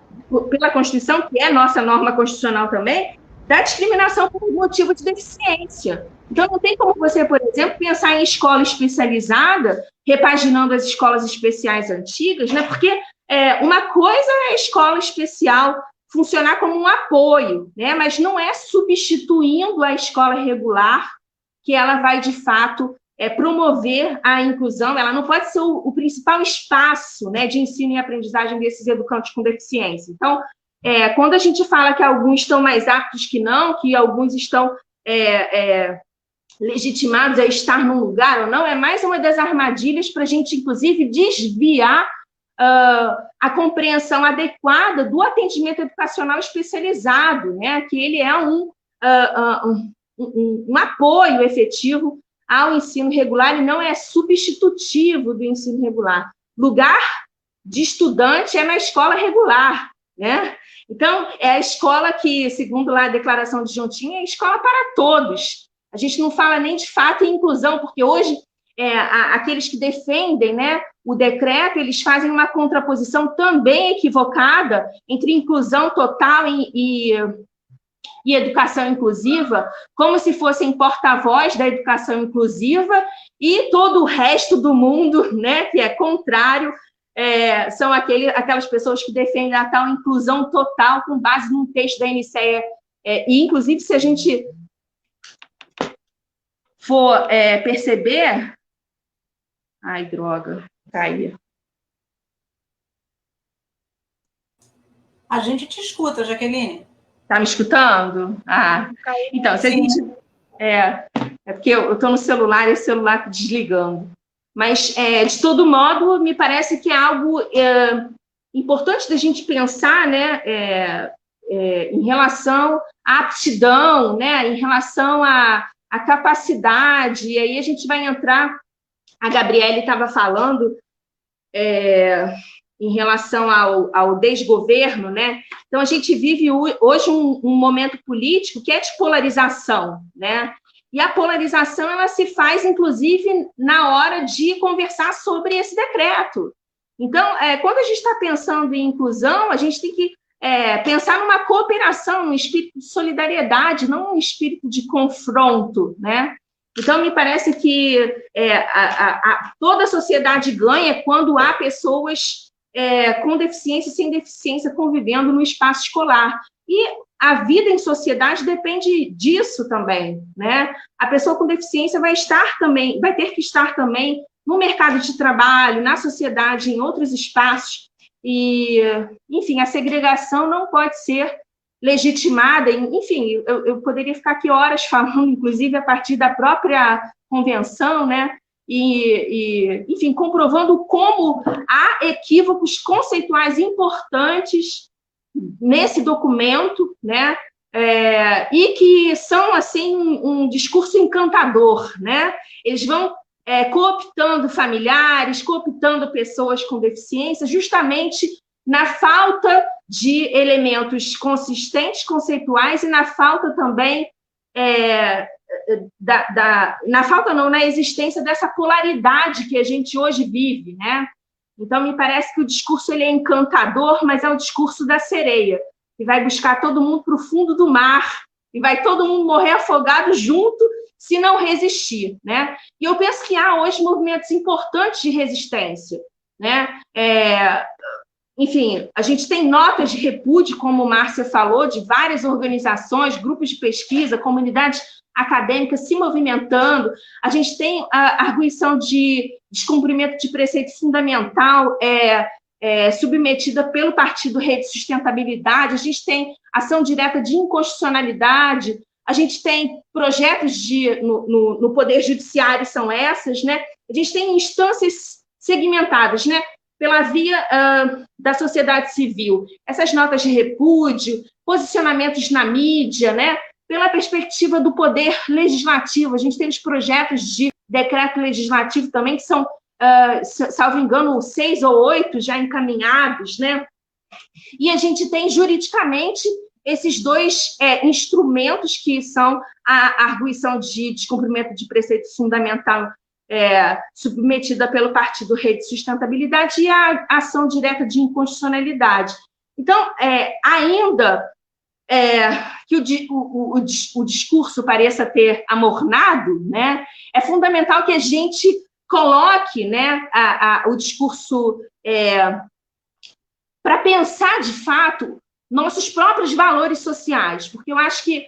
A: pela Constituição, que é nossa norma constitucional também, da discriminação por motivo de deficiência. Então, não tem como você, por exemplo, pensar em escola especializada, repaginando as escolas especiais antigas, né? Porque uma coisa é a escola especial funcionar como um apoio, né? Mas não é substituindo a escola regular que ela vai, de fato, promover a inclusão. Ela não pode ser o principal espaço, né, de ensino e aprendizagem desses educantes com deficiência. Então, quando a gente fala que alguns estão mais aptos que não, que alguns estão legitimados a estar num lugar ou não, é mais uma das armadilhas para a gente, inclusive, desviar a compreensão adequada do atendimento educacional especializado, né? Que ele é um apoio efetivo ao ensino regular e não é substitutivo do ensino regular. Lugar de estudante é na escola regular, né? Então, é a escola que, segundo lá a declaração de Juntinha, é a escola para todos. A gente não fala nem de fato em inclusão, porque hoje aqueles que defendem, né, o decreto, eles fazem uma contraposição também equivocada entre inclusão total e educação inclusiva, como se fossem porta-voz da educação inclusiva, e todo o resto do mundo, né, que é contrário, são aquelas pessoas que defendem a tal inclusão total com base num texto da NCE. E, inclusive, se a gente for perceber... Ai, droga, caí.
D: A gente te escuta, Jaqueline.
A: Está me escutando? Então, se a gente... porque eu estou no celular e o celular está desligando. Mas, de todo modo, me parece que é algo importante da gente pensar, né, em relação à aptidão, né, em relação à capacidade, e aí a gente vai entrar... A Gabriele estava falando em relação ao desgoverno, né? Então, a gente vive hoje um momento político que é de polarização, né? E a polarização, ela se faz, inclusive, na hora de conversar sobre esse decreto. Então, quando a gente está pensando em inclusão, a gente tem que pensar numa cooperação, num espírito de solidariedade, não num espírito de confronto, né? Então, me parece que toda a sociedade ganha quando há pessoas com deficiência e sem deficiência convivendo no espaço escolar. E a vida em sociedade depende disso também, né? A pessoa com deficiência vai ter que estar também no mercado de trabalho, na sociedade, em outros espaços. E, enfim, a segregação não pode ser legitimada, enfim, eu poderia ficar aqui horas falando, inclusive a partir da própria convenção, né? Enfim, comprovando como há equívocos conceituais importantes nesse documento, né? e que são, assim, um discurso encantador, né? Eles vão cooptando familiares, cooptando pessoas com deficiência, justamente na falta de elementos consistentes, conceituais, e na falta também na existência dessa polaridade que a gente hoje vive, né? Então, me parece que o discurso ele é encantador, mas é o discurso da sereia, que vai buscar todo mundo para o fundo do mar, e vai todo mundo morrer afogado junto, se não resistir, né? E eu penso que há hoje movimentos importantes de resistência, né? Enfim, a gente tem notas de repúdio, como Márcia falou, de várias organizações, grupos de pesquisa, comunidades acadêmicas se movimentando. A gente tem a arguição de descumprimento de preceito fundamental submetida pelo Partido Rede Sustentabilidade, a gente tem ação direta de inconstitucionalidade, a gente tem projetos no Poder Judiciário, são essas, né? A gente tem instâncias segmentadas, né? Pela via da sociedade civil, essas notas de repúdio, posicionamentos na mídia, né? Pela perspectiva do poder legislativo, a gente tem os projetos de decreto legislativo também, que são, salvo engano, 6 ou 8 já encaminhados, né? E a gente tem juridicamente esses dois instrumentos que são a arguição de descumprimento de preceito fundamental submetida pelo Partido Rede Sustentabilidade e a ação direta de inconstitucionalidade. Então, ainda que o discurso pareça ter amornado, né, é fundamental que a gente coloque, né, o discurso para pensar, de fato, nossos próprios valores sociais, porque eu acho que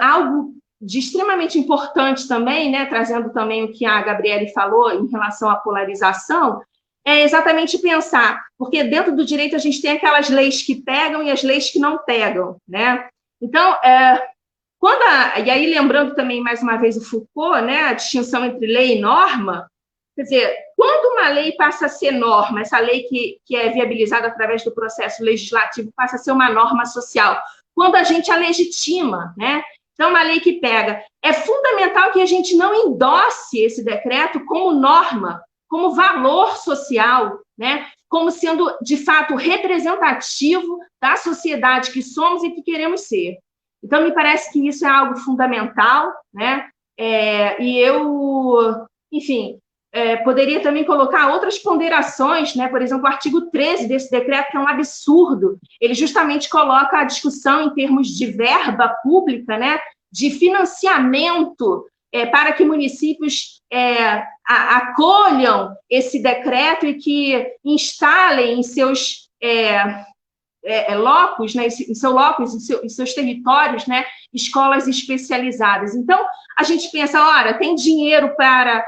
A: algo de extremamente importante também, né, trazendo também o que a Gabriele falou em relação à polarização, é exatamente pensar, porque dentro do direito a gente tem aquelas leis que pegam e as leis que não pegam, né? Então, e aí lembrando também mais uma vez o Foucault, né, a distinção entre lei e norma, quer dizer, quando uma lei passa a ser norma, essa lei que é viabilizada através do processo legislativo passa a ser uma norma social, quando a gente a legitima, né? Então, uma lei que pega. É fundamental que a gente não endosse esse decreto como norma, como valor social, né? Como sendo, de fato, representativo da sociedade que somos e que queremos ser. Então, me parece que isso é algo fundamental, né? E eu, enfim, poderia também colocar outras ponderações, né? Por exemplo, o artigo 13 desse decreto, que é um absurdo, ele justamente coloca a discussão em termos de verba pública, né? De financiamento para que municípios acolham esse decreto e que instalem em seus locos, né? Em seus territórios, né? Escolas especializadas. Então, a gente pensa, ora, tem dinheiro para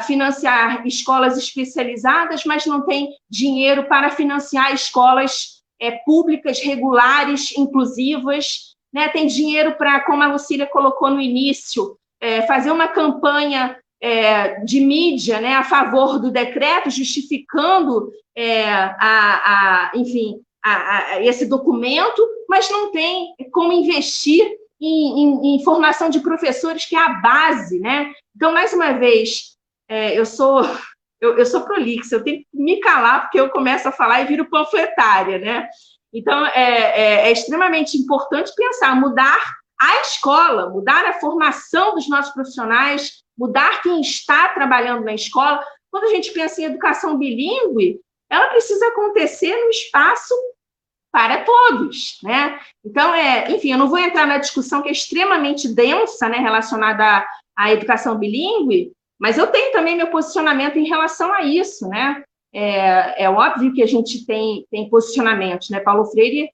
A: financiar escolas especializadas, mas não tem dinheiro para financiar escolas públicas, regulares, inclusivas, né? Tem dinheiro para, como a Lucília colocou no início, fazer uma campanha de mídia, né, a favor do decreto, justificando enfim, esse documento, mas não tem como investir em formação de professores, que é a base, né? Então, mais uma vez, eu sou prolixa, eu tenho que me calar, porque eu começo a falar e viro panfletária, né? Então, é extremamente importante pensar, mudar a escola, mudar a formação dos nossos profissionais, mudar quem está trabalhando na escola. Quando a gente pensa em educação bilíngue, ela precisa acontecer no espaço para todos, né? Então, enfim, eu não vou entrar na discussão que é extremamente densa, né, relacionada à educação bilíngue, mas eu tenho também meu posicionamento em relação a isso, né? É óbvio que a gente tem posicionamentos, né? Paulo Freire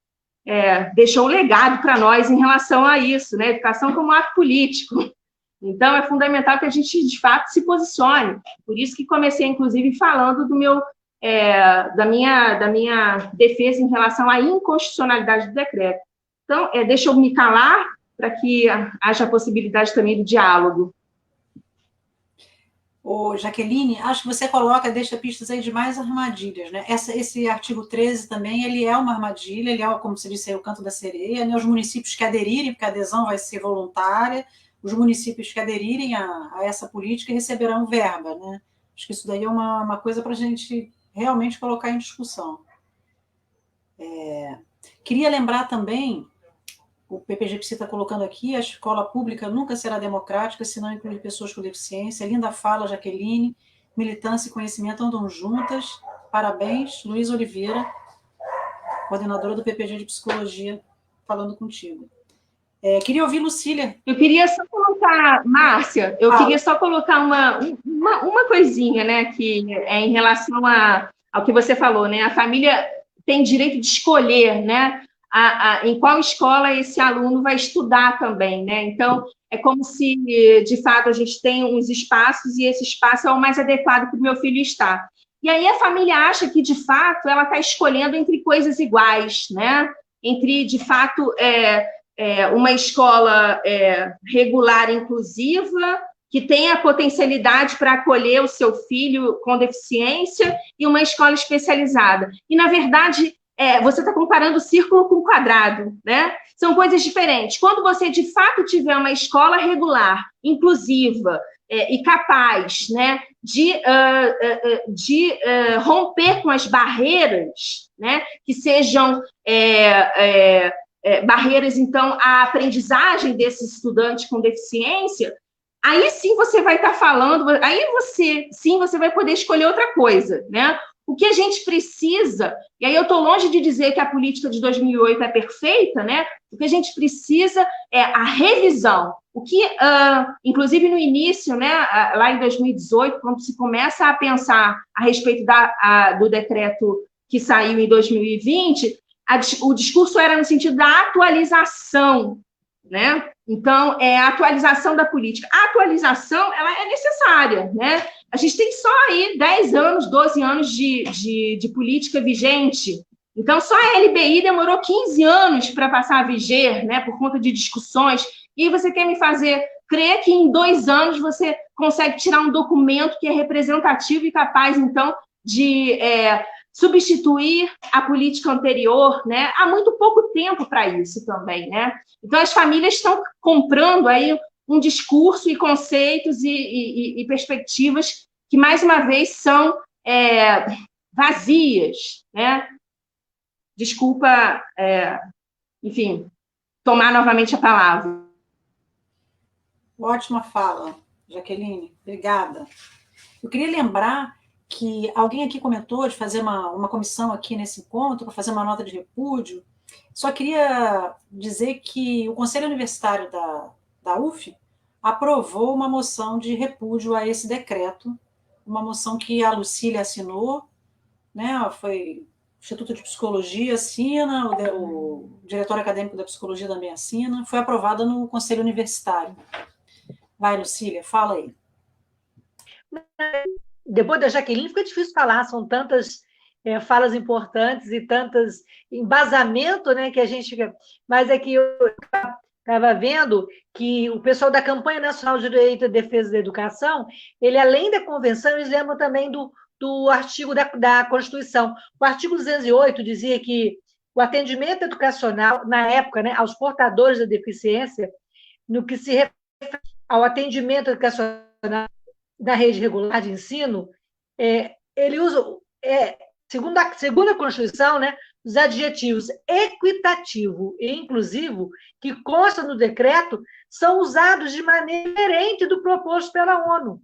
A: deixou um legado para nós em relação a isso, né? Educação como ato político. Então, é fundamental que a gente, de fato, se posicione. Por isso que comecei, inclusive, falando da minha defesa em relação à inconstitucionalidade do decreto. Então, deixa eu me calar para que haja a possibilidade também do diálogo.
D: Ô, Jaqueline, acho que você deixa pistas aí de mais armadilhas, né? Esse artigo 13 também, ele é uma armadilha, ele é, como se disse aí, o canto da sereia, né? Os municípios que aderirem, porque a adesão vai ser voluntária, os municípios que aderirem a essa política receberão verba, né? Acho que isso daí é uma coisa para a gente realmente colocar em discussão. Queria lembrar também, o PPG-PC está colocando aqui, a escola pública nunca será democrática se não incluir pessoas com deficiência. Linda fala, Jaqueline. Militância e conhecimento andam juntas. Parabéns, Luiz Oliveira, coordenadora do PPG de Psicologia, falando contigo. Queria ouvir Lucília.
A: Eu queria só colocar, Márcia, queria só colocar uma coisinha, né, que é em relação ao que você falou, né? A família tem direito de escolher, né? Em qual escola esse aluno vai estudar também, né? Então, é como se, de fato, a gente tem uns espaços e esse espaço é o mais adequado para o meu filho estar. E aí a família acha que, de fato, ela está escolhendo entre coisas iguais, né? Entre, de fato, uma escola regular inclusiva, que tem a potencialidade para acolher o seu filho com deficiência, e uma escola especializada. E, na verdade, você está comparando círculo com quadrado, né? São coisas diferentes. Quando você, de fato, tiver uma escola regular, inclusiva e capaz, né, de romper com as barreiras, né, que sejam barreiras, então, à aprendizagem desses estudantes com deficiência, aí sim você vai estar falando, aí você vai poder escolher outra coisa, né? O que a gente precisa, e aí eu estou longe de dizer que a política de 2008 é perfeita, né? O que a gente precisa é a revisão. O que, inclusive no início, né, lá em 2018, quando se começa a pensar a respeito do decreto que saiu em 2020, o discurso era no sentido da atualização, né? Então, a atualização da política. A atualização, ela é necessária, né? A gente tem só aí 10 anos, 12 anos de política vigente. Então, só a LBI demorou 15 anos para passar a viger, né? Por conta de discussões. E você quer me fazer crer que em 2 anos você consegue tirar um documento que é representativo e capaz, então, de substituir a política anterior, né? Há muito pouco tempo para isso também, né? Então, as famílias estão comprando aí um discurso e conceitos e perspectivas que, mais uma vez, são vazias, né? Desculpa, enfim, tomar novamente a palavra.
D: Ótima fala, Jaqueline. Obrigada. Eu queria lembrar que alguém aqui comentou de fazer uma comissão aqui nesse encontro, para fazer uma nota de repúdio. Só queria dizer que o Conselho Universitário da UF aprovou uma moção de repúdio a esse decreto, uma moção que a Lucília assinou, né? Foi o Instituto de Psicologia assina, o Diretório Acadêmico da Psicologia também assina, foi aprovada no Conselho Universitário. Vai, Lucília, fala aí.
B: Depois da Jaqueline fica difícil falar, são tantas falas importantes e tantos embasamento, né, que a gente fica... Mas é que eu estava vendo que o pessoal da Campanha Nacional de Direito e Defesa da Educação, ele, além da convenção, eles lembram também do artigo da Constituição. O artigo 208 dizia que o atendimento educacional, na época, né, aos portadores da deficiência, no que se refere ao atendimento educacional da rede regular de ensino, ele usa, segundo a Constituição, né, os adjetivos equitativo e inclusivo, que constam no decreto, são usados de maneira diferente do proposto pela ONU.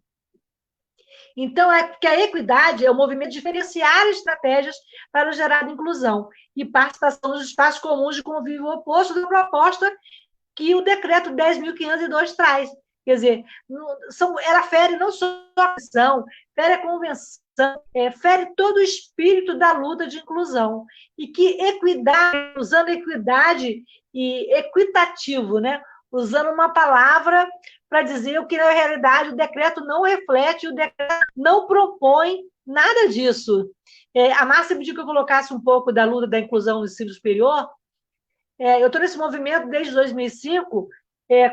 B: Então, que a equidade é o movimento de diferenciar estratégias para gerar inclusão e participação nos espaços comuns de convívio oposto da proposta que o decreto 10.502 traz. Quer dizer, ela fere não só a missão, fere a convenção, fere todo o espírito da luta de inclusão. E que equidade, usando equidade e equitativo, né? Usando uma palavra para dizer o que, na realidade, o decreto não reflete, o decreto não propõe nada disso. A Márcia pediu que eu colocasse um pouco da luta da inclusão no ensino superior. Eu estou nesse movimento desde 2005,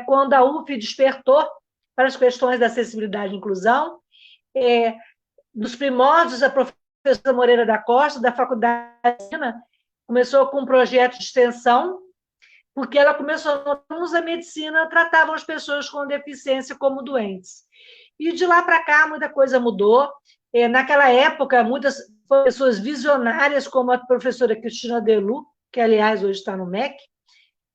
B: quando a UF despertou para as questões da acessibilidade e inclusão, dos primórdios, a professora Moreira da Costa, da Faculdade de Medicina, começou com um projeto de extensão, porque ela começou a notar que a medicina tratavam as pessoas com deficiência como doentes. E de lá para cá, muita coisa mudou. Naquela época, muitas pessoas visionárias, como a professora Cristina Delu, que, aliás, hoje está no MEC,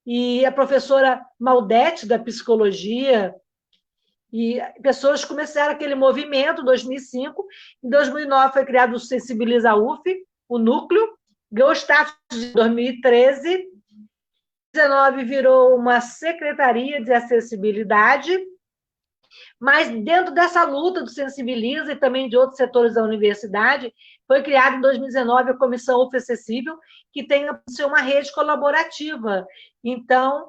B: e a professora Maldete, da Psicologia, e pessoas começaram aquele movimento em 2005. Em 2009 foi criado o Sensibiliza UF, o núcleo, ganhou status em 2013. Em 2019 virou uma secretaria de acessibilidade, mas dentro dessa luta do Sensibiliza e também de outros setores da universidade, foi criada em 2019 a Comissão UF Acessível, que tem a ser uma rede colaborativa. Então,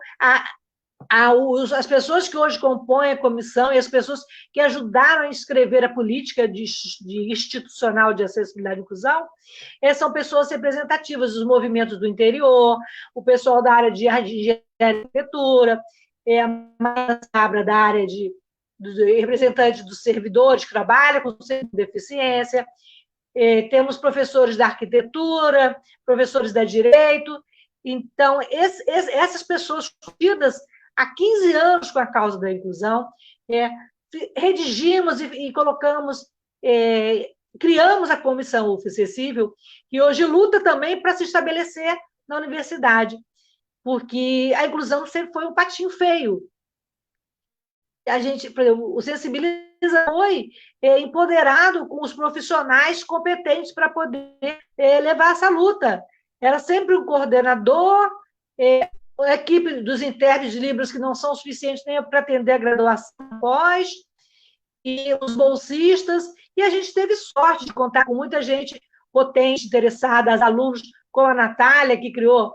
B: as pessoas que hoje compõem a comissão e as pessoas que ajudaram a escrever a política de institucional de acessibilidade e inclusão, são pessoas representativas dos movimentos do interior, o pessoal da área de arquitetura, a Maria Sabra da área dos representantes dos servidores que trabalham com deficiência, temos professores da arquitetura, professores da direito. Então, essas pessoas curtidas há 15 anos com a causa da inclusão, redigimos e colocamos, criamos a Comissão UF Acessível, que hoje luta também para se estabelecer na universidade, porque a inclusão sempre foi um patinho feio. A gente, por exemplo, o Sensibiliza foi empoderado com os profissionais competentes para poder levar essa luta. Era sempre um coordenador, a equipe dos intérpretes de Libras que não são suficientes nem para atender a graduação pós, e os bolsistas, e a gente teve sorte de contar com muita gente potente, interessada, as alunos, como a Natália, que criou,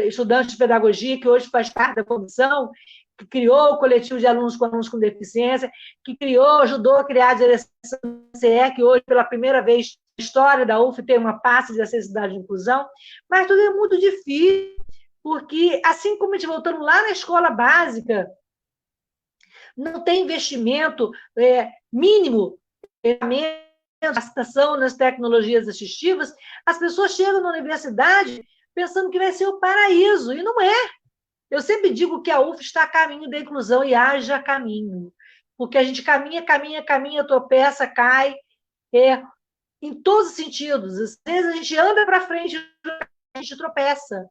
B: estudante de pedagogia, que hoje faz parte da comissão, que criou o coletivo de alunos com deficiência, que ajudou a criar a direção do CE, que hoje, pela primeira vez na história da UF, tem uma pasta de acessibilidade e inclusão, mas tudo é muito difícil, porque, assim como a gente voltando lá na escola básica, não tem investimento mínimo em capacitação nas tecnologias assistivas, as pessoas chegam na universidade pensando que vai ser o paraíso, e não é. Eu sempre digo que a UF está a caminho da inclusão e haja caminho, porque a gente caminha, tropeça, cai, em todos os sentidos. Às vezes a gente anda para frente, a gente tropeça,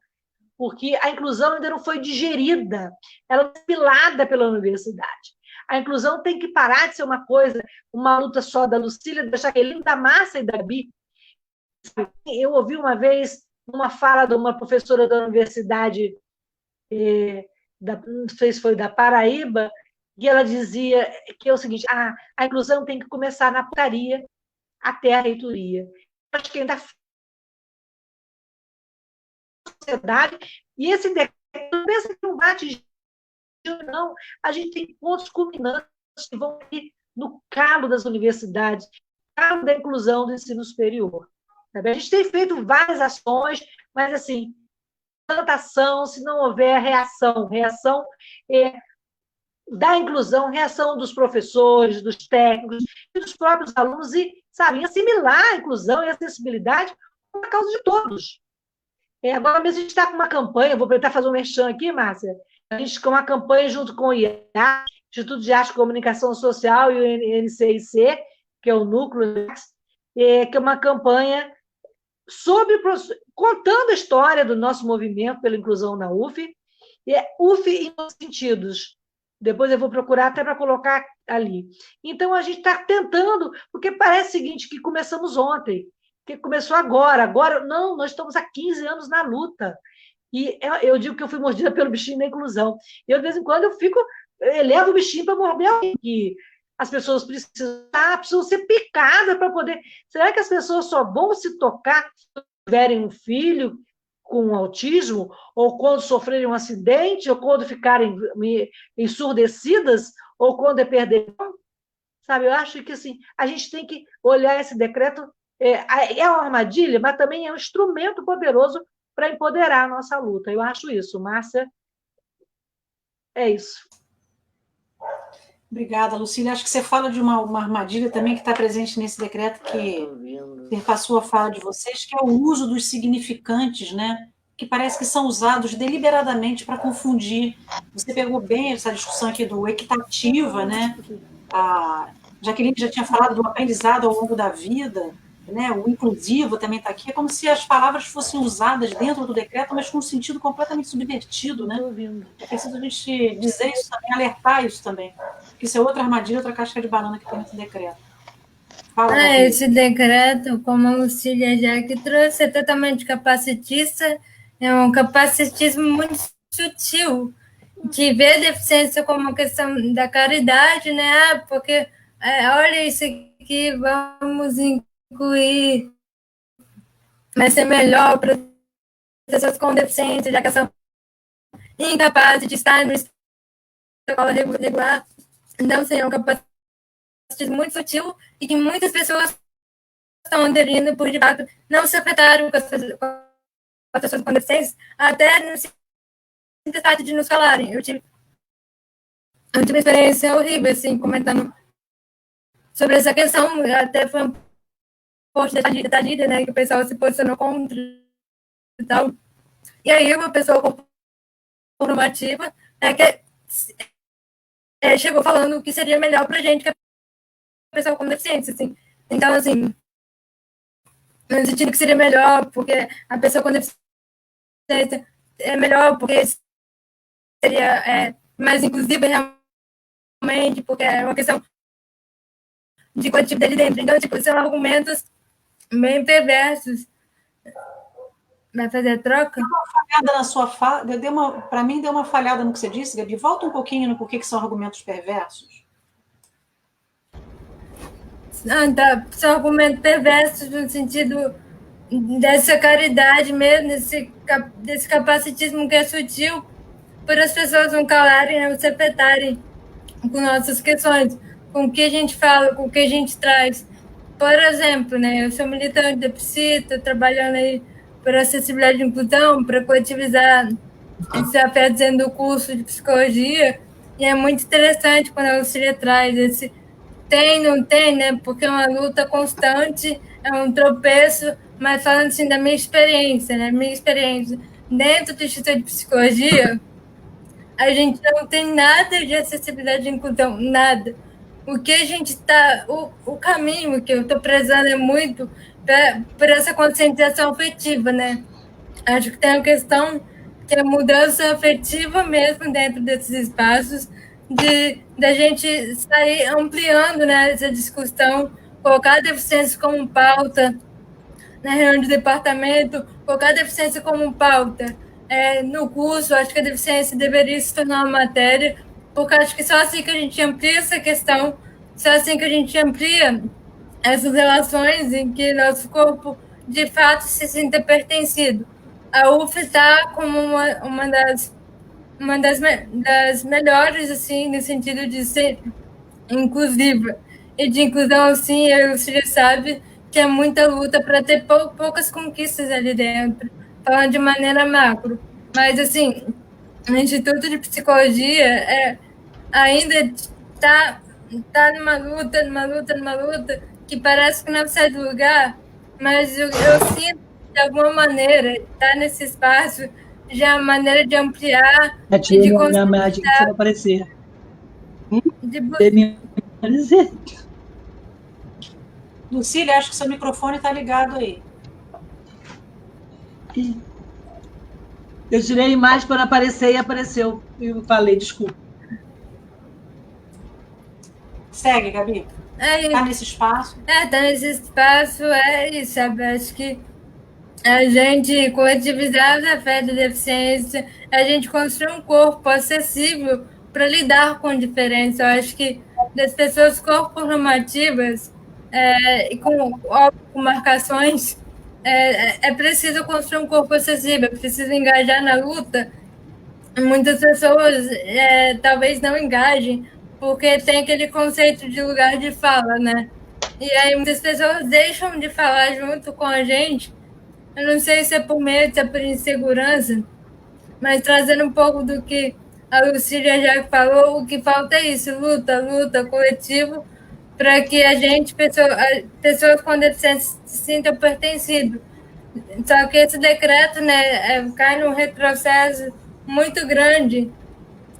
B: porque a inclusão ainda não foi digerida, ela é pilada pela universidade. A inclusão tem que parar de ser uma coisa, uma luta só da Lucília, da Jaqueline, da Márcia e da Gabi. Eu ouvi uma vez uma fala de uma professora da universidade, não sei se foi da Paraíba, e ela dizia que é o seguinte: a inclusão tem que começar na putaria até a reitoria. Acho que ainda sociedade, e esse decreto, não pensa que não bate, não. A gente tem pontos culminantes que vão ir no calo das universidades, no calo da inclusão do ensino superior. Sabe? A gente tem feito várias ações, mas, assim, tanta ação, se não houver reação da inclusão, reação dos professores, dos técnicos e dos próprios alunos, e, sabe, assimilar a inclusão e a acessibilidade por causa de todos. Agora mesmo a gente está com uma campanha, vou tentar fazer um merchan aqui, Márcia, a gente com uma campanha junto com o IA, Instituto de Arte e Comunicação Social, e o NCIC, que é o núcleo, que é uma campanha contando a história do nosso movimento pela inclusão na UF, e UF em todos os sentidos. Depois eu vou procurar até para colocar ali. Então, a gente está tentando, porque parece o seguinte, que começamos ontem, que começou agora. Agora, não, nós estamos há 15 anos na luta. E eu digo que eu fui mordida pelo bichinho da inclusão. Eu, de vez em quando, eu levo o bichinho para morder alguém, que as pessoas precisam ser picadas para poder... Será que as pessoas só vão se tocar se tiverem um filho com autismo, ou quando sofrerem um acidente, ou quando ficarem ensurdecidas, ou quando perderem? Sabe, eu acho que, assim, a gente tem que olhar esse decreto, é uma armadilha, mas também é um instrumento poderoso para empoderar a nossa luta. Eu acho isso. Márcia, é isso.
D: Obrigada, Lucília. Acho que você fala de uma armadilha também que está presente nesse decreto que perpassou a fala de vocês, que é o uso dos significantes, né? Que parece que são usados deliberadamente para confundir. Você pegou bem essa discussão aqui do equitativa, né? A Jaqueline já tinha falado do aprendizado ao longo da vida, né? O inclusivo também está aqui. É como se as palavras fossem usadas dentro do decreto, mas com um sentido completamente subvertido, né? É preciso a gente dizer isso também, alertar isso também. Porque isso é outra armadilha, outra casca de banana que tem nesse decreto. Fala,
C: Esse decreto, como a Lucília já que trouxe, é totalmente capacitista, é um capacitismo muito sutil, que vê a deficiência como uma questão da caridade, né? Porque, olha isso aqui, vamos incluir, vai ser melhor para pessoas com deficiência, já que são incapazes de estar no escola regular, não seriam capazes muito sutil e que muitas pessoas estão aderindo por de fato não se afetaram com as pessoas com deficiência, até no simples fato de nos falarem. Eu tive uma experiência horrível, assim, comentando sobre essa questão, até foi um post da Lídia, né, que o pessoal se posicionou contra e tal. E aí uma pessoa normativa que chegou falando que seria melhor pra gente que a pessoa com deficiência, assim. Então, assim, no sentido que seria melhor porque a pessoa com deficiência é melhor porque seria mais inclusiva realmente, porque é uma questão de coletividade dentro. Então, tipo, são argumentos bem perversos. Vai fazer a troca?
D: Deu uma falhada na sua fala, para mim deu uma falhada no que você disse, Gabi. Volta um pouquinho no porquê que são argumentos perversos.
C: Tá. São argumentos perversos no sentido dessa caridade mesmo, desse capacitismo que é sutil, por as pessoas não calarem, não se afetarem com nossas questões, com o que a gente fala, com o que a gente traz. Por exemplo, né, eu sou militante da PSI, estou trabalhando aí por acessibilidade e inclusão, para coletivizar esse afeto dentro do curso de psicologia, e é muito interessante quando a Lucília traz esse tem, não tem, né, porque é uma luta constante, é um tropeço, mas falando assim da minha experiência, né, minha experiência dentro do Instituto de Psicologia, a gente não tem nada de acessibilidade e inclusão, nada. O que a gente está, o caminho que eu estou prezando é muito por essa conscientização afetiva, né? Acho que tem uma questão que é a mudança afetiva mesmo dentro desses espaços, da gente sair ampliando, né, essa discussão, colocar a deficiência como pauta na reunião de departamento, colocar a deficiência como pauta no curso. Acho que a deficiência deveria se tornar uma matéria, porque acho que só assim que a gente amplia essa questão, só assim que a gente amplia essas relações em que nosso corpo, de fato, se sinta pertencido. A UF está como uma das melhores, assim, no sentido de ser inclusiva. E de inclusão, assim, você já sabe que é muita luta para ter poucas conquistas ali dentro, falando de maneira macro. Mas, assim, o Instituto de Psicologia ainda está numa luta, que parece que não sai do lugar, mas eu sinto que, de alguma maneira, estar nesse espaço já é uma maneira de ampliar
B: e de conscientizar. Aparecer.
D: Lucília, acho que seu microfone está ligado aí.
B: Eu tirei a imagem para aparecer e apareceu. Eu falei, desculpa.
D: Segue, Gabi. Está nesse espaço?
C: Está nesse espaço, isso, sabe? Acho que a gente coletivizar os afetos de deficiência, a gente construir um corpo acessível para lidar com diferença. Eu acho que das pessoas corpos normativas e com marcações, é preciso construir um corpo acessível, é preciso engajar na luta. Muitas pessoas talvez não engajem, porque tem aquele conceito de lugar de fala, né? E aí muitas pessoas deixam de falar junto com a gente. Eu não sei se é por medo, se é por insegurança, mas trazendo um pouco do que a Lucília já falou, o que falta é isso, luta, coletivo, para que a gente, pessoas com deficiência, se sintam pertencidos. Só que esse decreto, né, cai num retrocesso muito grande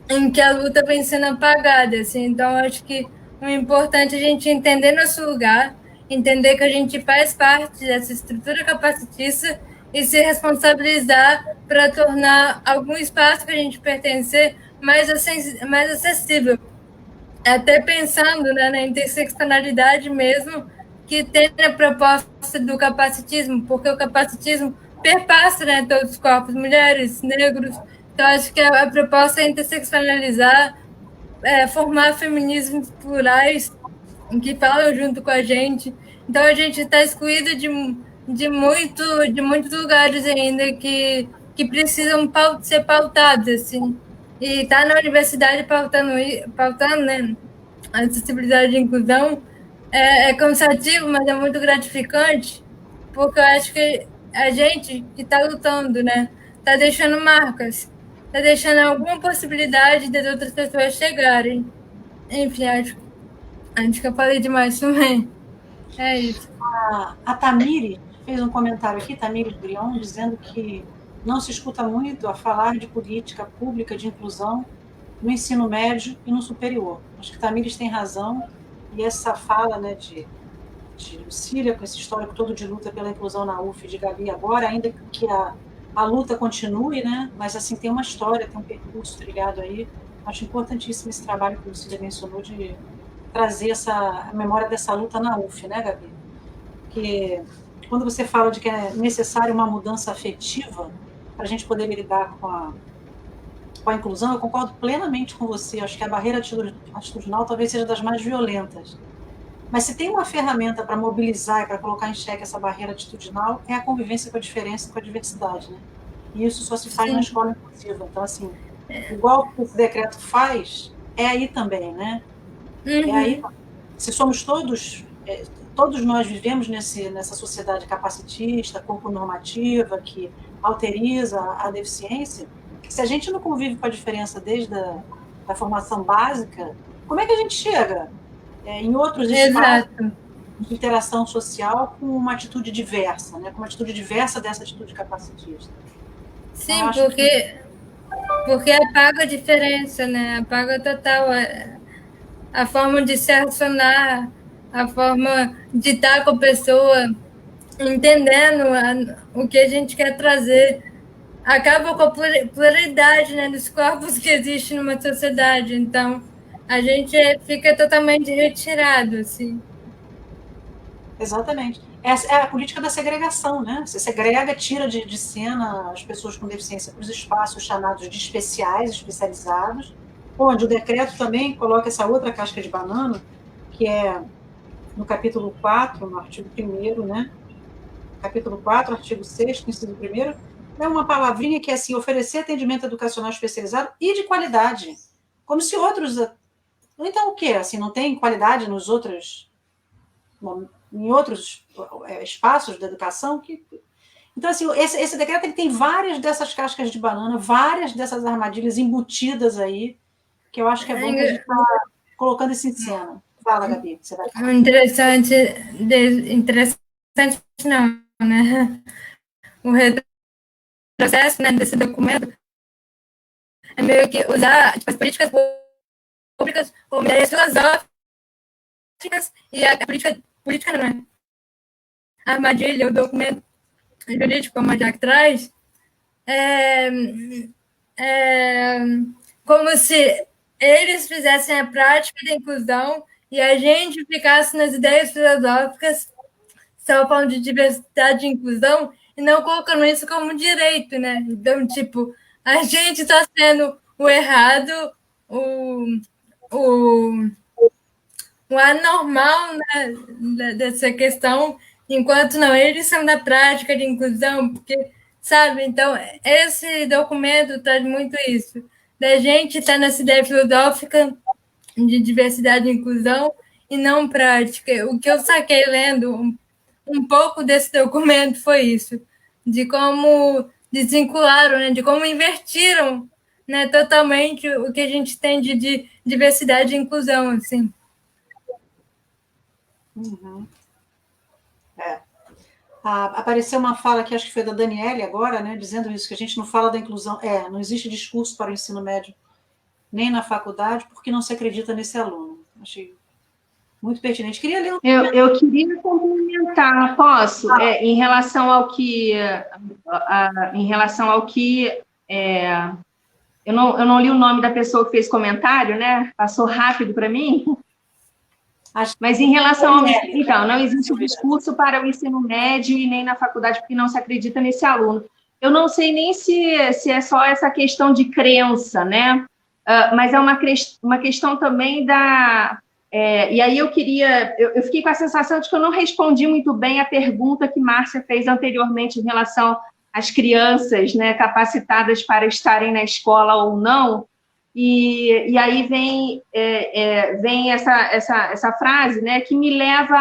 C: em que a luta vem sendo apagada, assim. Então, acho que o importante é a gente entender nosso lugar, entender que a gente faz parte dessa estrutura capacitista e se responsabilizar para tornar algum espaço que a gente pertencer mais acessível. Até pensando, né, na interseccionalidade mesmo, que tem a proposta do capacitismo, porque o capacitismo perpassa, né, todos os corpos, mulheres, negros. Então, acho que a proposta é interseccionalizar, formar feminismos plurais que falam junto com a gente. Então, a gente está excluído de muitos lugares ainda que precisam ser pautados, assim. E está na universidade pautando, né, a acessibilidade e inclusão é cansativo, mas é muito gratificante, porque eu acho que a gente que está lutando, né, está deixando marcas, está deixando alguma possibilidade de outras pessoas chegarem. Enfim, acho que eu falei demais também. É isso.
D: A Tamires fez um comentário aqui, Tamires Brion, dizendo que não se escuta muito a falar de política pública de inclusão no ensino médio e no superior. Acho que Tamires tem razão, e essa fala, né, de Lucília, com esse histórico todo de luta pela inclusão na UF, de Gabi agora, ainda que a luta continue, né, mas assim, tem uma história, tem um percurso trilhado aí. Acho importantíssimo esse trabalho que a Lucília mencionou de trazer a memória dessa luta na UF, né, Gabi? Porque quando você fala de que é necessária uma mudança afetiva para a gente poder lidar com a inclusão, eu concordo plenamente com você. Acho que a barreira atitudinal talvez seja das mais violentas. Mas se tem uma ferramenta para mobilizar e para colocar em xeque essa barreira atitudinal, é a convivência com a diferença e com a diversidade, né? E isso só se faz na escola inclusiva. Então, assim, igual que esse decreto faz, é aí também, né? É aí, se somos todos nós vivemos nessa sociedade capacitista, corpo normativa, que alteriza a deficiência, se a gente não convive com a diferença desde a formação básica, como é que a gente chega em outros espaços de interação social com uma atitude diversa, né? Com uma atitude diversa dessa atitude capacitista?
C: Sim, então, porque apaga a diferença, né? Apaga total a forma de se relacionar, a forma de estar com a pessoa, entendendo o que a gente quer trazer. Acaba com a pluralidade, né, dos corpos que existem numa sociedade. Então, a gente fica totalmente retirado, assim.
D: Exatamente. É a política da segregação, né? Você segrega, tira de cena as pessoas com deficiência para os espaços chamados de especiais, especializados, onde o decreto também coloca essa outra casca de banana, que é no capítulo 4, no artigo 1º, né? Capítulo 4, artigo 6º, inciso 1º, é uma palavrinha que é assim, oferecer atendimento educacional especializado e de qualidade. Como se outros... Então, o quê? Assim, não tem qualidade nos outros... em outros espaços da educação? Então, assim, esse decreto ele tem várias dessas cascas de banana, várias dessas armadilhas embutidas aí, que eu acho que é bom que a gente está colocando isso em cena. Fala, Gabi, você vai falar.
C: Interessante não, né? O retrocesso, né, desse documento é meio que usar tipo, as políticas públicas como ideias filosóficas e a política não é. A armadilha, o documento jurídico, como a Jack traz, é como se eles fizessem a prática da inclusão e a gente ficasse nas ideias filosóficas só falando de diversidade e inclusão e não colocando isso como direito, né? Então, tipo, a gente está sendo o errado, o anormal, né, dessa questão, enquanto não, eles são da prática de inclusão, porque, sabe, então, esse documento traz muito isso, da gente estar nessa ideia filosófica de diversidade e inclusão e não prática. O que eu saquei lendo um pouco desse documento foi isso, de como desvincularam, né, de como invertiram não é totalmente o que a gente tem de diversidade e inclusão, assim.
D: Uhum. Apareceu uma fala que acho que foi da Daniele agora, né, dizendo isso, que a gente não fala da inclusão, não existe discurso para o ensino médio nem na faculdade, porque não se acredita nesse aluno. Achei muito pertinente. Queria ler
A: eu queria complementar, posso? Em relação ao que eu não li o nome da pessoa que fez comentário, né? Passou rápido para mim. Mas em relação ao... Então, não existe discurso para o ensino médio e nem na faculdade, porque não se acredita nesse aluno. Eu não sei nem se é só essa questão de crença, né? Mas é uma questão também da... e aí eu fiquei com a sensação de que eu não respondi muito bem a pergunta que Márcia fez anteriormente em relação às crianças, né, capacitadas para estarem na escola ou não. E aí vem essa frase, né, que me leva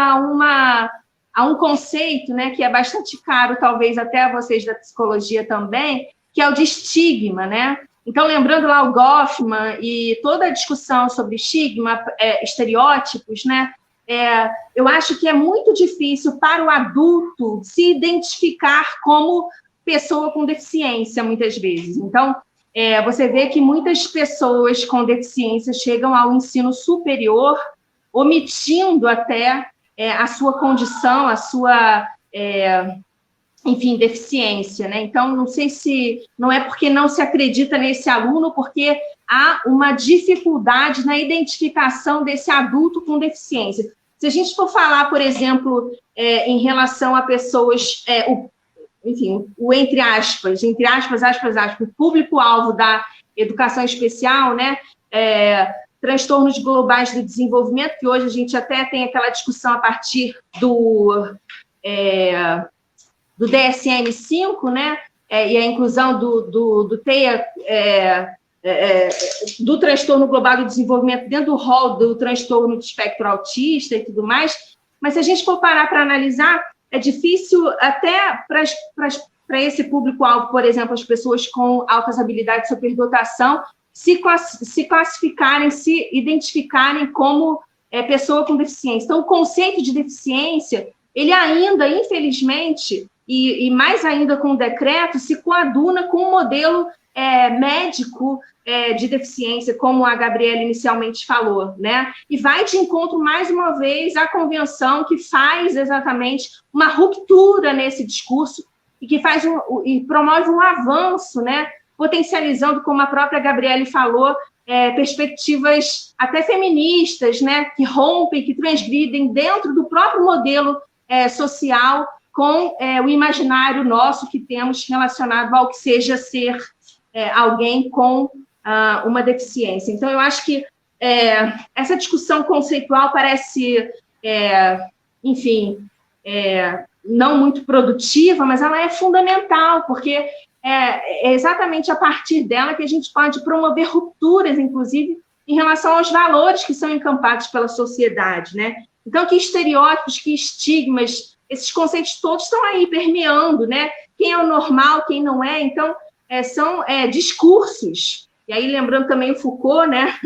A: a um conceito, né, que é bastante caro, talvez até a vocês da psicologia também, que é o de estigma, né? Então, lembrando lá o Goffman e toda a discussão sobre estigma, estereótipos, né? Eu acho que é muito difícil para o adulto se identificar como pessoa com deficiência, muitas vezes. Então, você vê que muitas pessoas com deficiência chegam ao ensino superior omitindo até a sua condição, a sua, enfim, deficiência, né? Então, não sei se não é porque não se acredita nesse aluno, porque há uma dificuldade na identificação desse adulto com deficiência. Se a gente for falar, por exemplo, em relação a pessoas... enfim, o entre aspas, o público-alvo da educação especial, né, transtornos globais do desenvolvimento, que hoje a gente até tem aquela discussão a partir do DSM-5, né, e a inclusão do TEA, do transtorno global do desenvolvimento dentro do rol do transtorno de espectro autista e tudo mais, mas se a gente for parar para analisar, é difícil até para esse público-alvo, por exemplo, as pessoas com altas habilidades de superdotação, se classificarem, se identificarem como pessoa com deficiência. Então, o conceito de deficiência, ele ainda, infelizmente, e mais ainda com o decreto, se coaduna com o modelo médico de deficiência, como a Gabriela inicialmente falou, né? E vai de encontro, mais uma vez, à convenção que faz exatamente uma ruptura nesse discurso e que e promove um avanço, né? Potencializando, como a própria Gabriela falou, perspectivas até feministas, né? Que rompem, que transgridem dentro do próprio modelo social com o imaginário nosso que temos relacionado ao que seja ser alguém com uma deficiência. Então, eu acho que essa discussão conceitual parece, enfim, não muito produtiva, mas ela é fundamental, porque é exatamente a partir dela que a gente pode promover rupturas, inclusive, em relação aos valores que são encampados pela sociedade, né? Então, que estereótipos, que estigmas, esses conceitos todos estão aí permeando, né? Quem é o normal, quem não é. Então, são discursos. E aí, lembrando também o Foucault, né?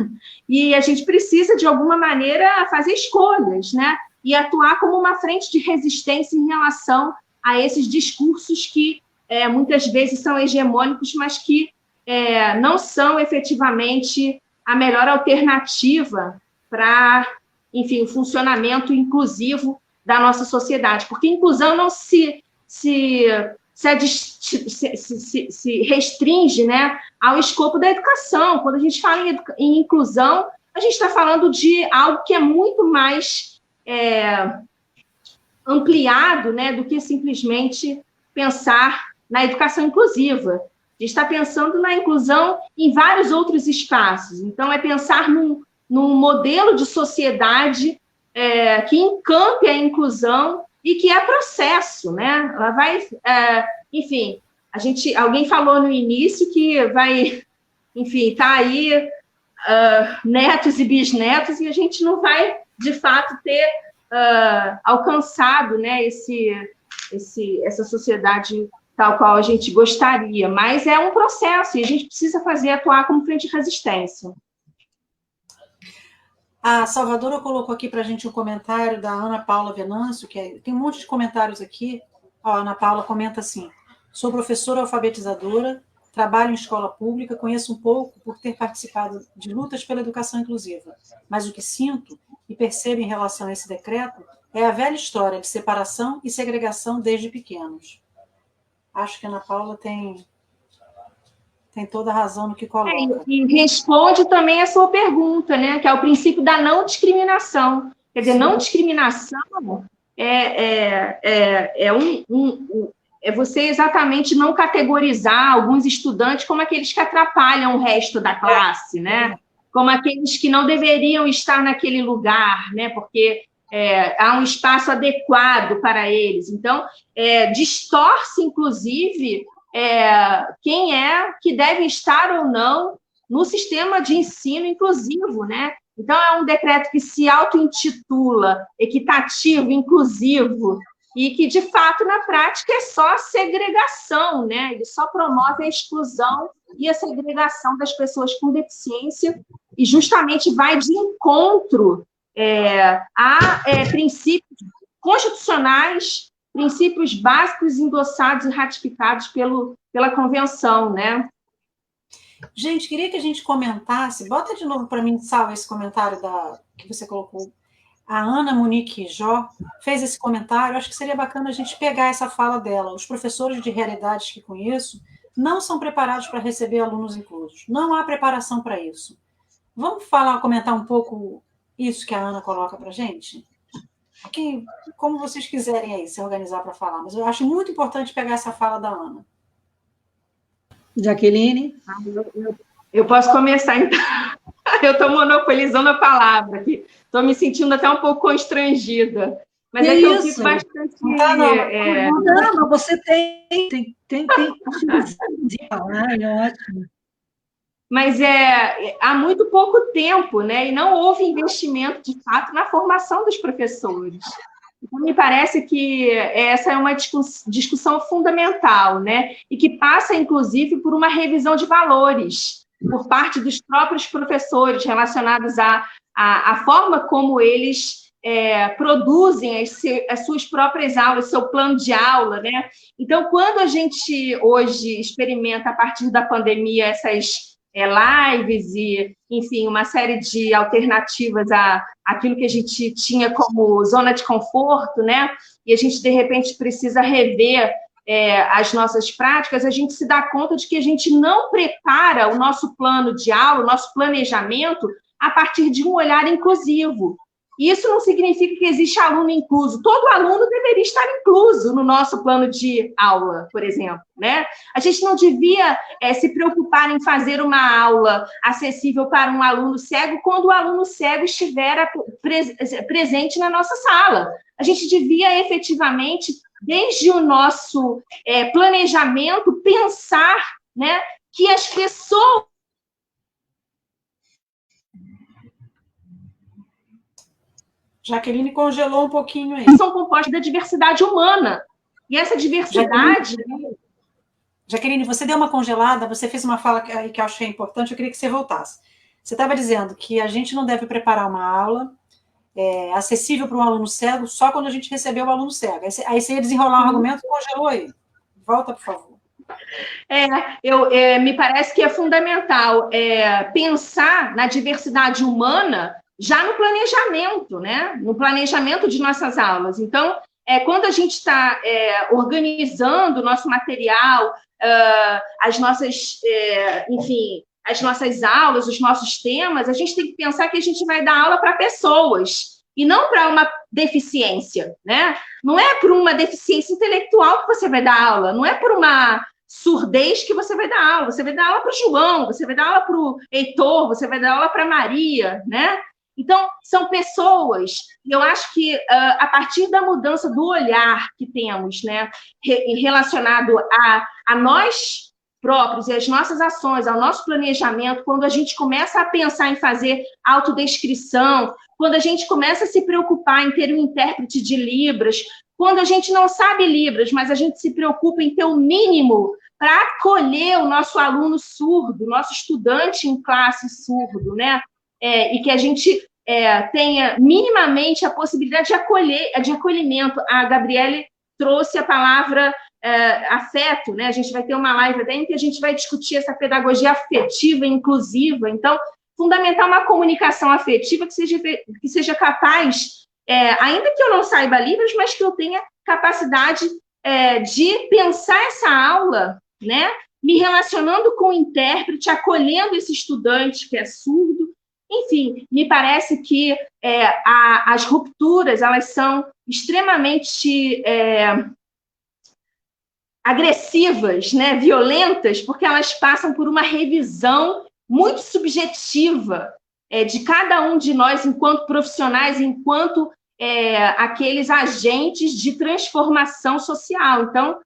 A: E a gente precisa, de alguma maneira, fazer escolhas, né? E atuar como uma frente de resistência em relação a esses discursos que muitas vezes são hegemônicos, mas que não são efetivamente a melhor alternativa para, enfim, o funcionamento inclusivo da nossa sociedade. Porque inclusão não se restringe, né, ao escopo da educação. Quando a gente fala em inclusão, a gente está falando de algo que é muito mais ampliado, né, do que simplesmente pensar na educação inclusiva. A gente está pensando na inclusão em vários outros espaços. Então, é pensar num modelo de sociedade que encampe a inclusão e que é processo, né? Ela vai, enfim, alguém falou no início que vai, enfim, tá aí netos e bisnetos e a gente não vai, de fato, ter alcançado, né, essa sociedade tal qual a gente gostaria, mas é um processo e a gente precisa atuar como frente de resistência.
D: A Salvadora colocou aqui para a gente um comentário da Ana Paula Venâncio, tem um monte de comentários aqui. A Ana Paula comenta assim: sou professora alfabetizadora, trabalho em escola pública, conheço um pouco por ter participado de lutas pela educação inclusiva, mas o que sinto e percebo em relação a esse decreto é a velha história de separação e segregação desde pequenos. Acho que a Ana Paula tem toda a razão no que coloca.
A: E responde também a sua pergunta, né? Que é o princípio da não discriminação. Quer dizer, não discriminação é você exatamente não categorizar alguns estudantes como aqueles que atrapalham o resto da classe, né? Como aqueles que não deveriam estar naquele lugar, né? Porque há um espaço adequado para eles. Então, distorce, inclusive, quem que deve estar ou não no sistema de ensino inclusivo, né? Então, é um decreto que se auto-intitula equitativo, inclusivo, e que, de fato, na prática, é só a segregação, né? Ele só promove a exclusão e a segregação das pessoas com deficiência e justamente vai de encontro a princípios constitucionais, princípios básicos endossados e ratificados pela Convenção, né?
D: Gente, queria que a gente comentasse, bota de novo para mim, salva esse comentário que você colocou. A Ana Monique Jó fez esse comentário, acho que seria bacana a gente pegar essa fala dela. Os professores de realidades que conheço não são preparados para receber alunos inclusos. Não há preparação para isso. Vamos comentar um pouco isso que a Ana coloca para a gente? Como vocês quiserem aí se organizar para falar, mas eu acho muito importante pegar essa fala da Ana.
B: Jaqueline?
A: Eu posso começar, então. Eu estou monopolizando a palavra aqui. Estou me sentindo até um pouco constrangida. Mas que eu fico bastante...
B: Não, você tem que falar, é ótimo.
A: Mas há muito pouco tempo, né? E não houve investimento, de fato, na formação dos professores. Então, me parece que essa é uma discussão fundamental, né? E que passa, inclusive, por uma revisão de valores por parte dos próprios professores relacionados à forma como eles produzem as suas próprias aulas, seu plano de aula, né? Então, quando a gente hoje experimenta, a partir da pandemia, essas lives e, enfim, uma série de alternativas àquilo que a gente tinha como zona de conforto, né? E a gente, de repente, precisa rever as nossas práticas, a gente se dá conta de que a gente não prepara o nosso plano de aula, o nosso planejamento, a partir de um olhar inclusivo. E isso não significa que existe aluno incluso. Todo aluno deveria estar incluso no nosso plano de aula, por exemplo, né? A gente não devia se preocupar em fazer uma aula acessível para um aluno cego quando o aluno cego estiver presente na nossa sala. A gente devia, efetivamente, desde o nosso planejamento, pensar, né, que as pessoas...
D: Jaqueline congelou um pouquinho aí.
A: São compostas da diversidade humana. E essa diversidade...
D: Jaqueline, você deu uma congelada, você fez uma fala que eu achei importante, eu queria que você voltasse. Você estava dizendo que a gente não deve preparar uma aula acessível para um aluno cego só quando a gente recebeu o aluno cego. Aí você ia desenrolar um argumento e congelou aí. Volta, por favor.
A: Me parece que é fundamental pensar na diversidade humana já no planejamento, né? No planejamento de nossas aulas. Então, quando a gente está organizando o nosso material, as nossas, as nossas aulas, os nossos temas, a gente tem que pensar que a gente vai dar aula para pessoas e não para uma deficiência, né? Não é por uma deficiência intelectual que você vai dar aula, não é por uma surdez que você vai dar aula, você vai dar aula para o João, você vai dar aula para o Heitor, você vai dar aula para a Maria, né? Então, são pessoas, e eu acho que a partir da mudança do olhar que temos, né, relacionado a nós próprios e as nossas ações, ao nosso planejamento, quando a gente começa a pensar em fazer autodescrição, quando a gente começa a se preocupar em ter um intérprete de Libras, quando a gente não sabe Libras, mas a gente se preocupa em ter o mínimo para acolher o nosso aluno surdo, nosso estudante em classe surdo, né? E que a gente tenha minimamente a possibilidade de acolhimento. A Gabriele trouxe a palavra afeto, né? A gente vai ter uma live até em que a gente vai discutir essa pedagogia afetiva e inclusiva. Então, fundamental uma comunicação afetiva que seja capaz, ainda que eu não saiba Libras, mas que eu tenha capacidade de pensar essa aula, né? Me relacionando com o intérprete, acolhendo esse estudante que é surdo. Enfim, me parece que as rupturas, elas são extremamente agressivas, né? Violentas, porque elas passam por uma revisão muito subjetiva de cada um de nós enquanto profissionais, enquanto aqueles agentes de transformação social. Então,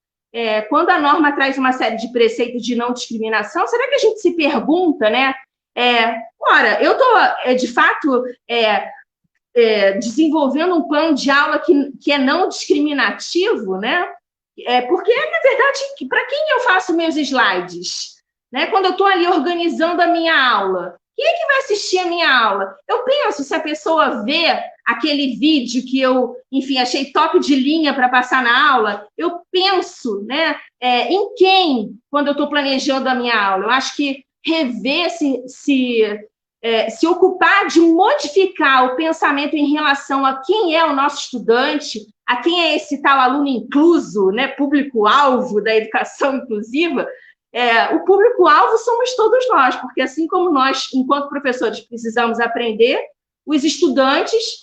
A: quando a norma traz uma série de preceitos de não discriminação, será que a gente se pergunta, né? Ora, eu estou, de fato, desenvolvendo um plano de aula que é não discriminativo, né? Porque, na verdade, para quem eu faço meus slides? Né? Quando eu estou ali organizando a minha aula, quem é que vai assistir a minha aula? Eu penso, se a pessoa vê aquele vídeo que eu, enfim, achei top de linha para passar na aula, eu penso, né, em quem, quando eu estou planejando a minha aula. Eu acho que rever, se ocupar de modificar o pensamento em relação a quem é o nosso estudante, a quem é esse tal aluno incluso, né, público-alvo da educação inclusiva. O público-alvo somos todos nós, porque assim como nós, enquanto professores, precisamos aprender, os estudantes,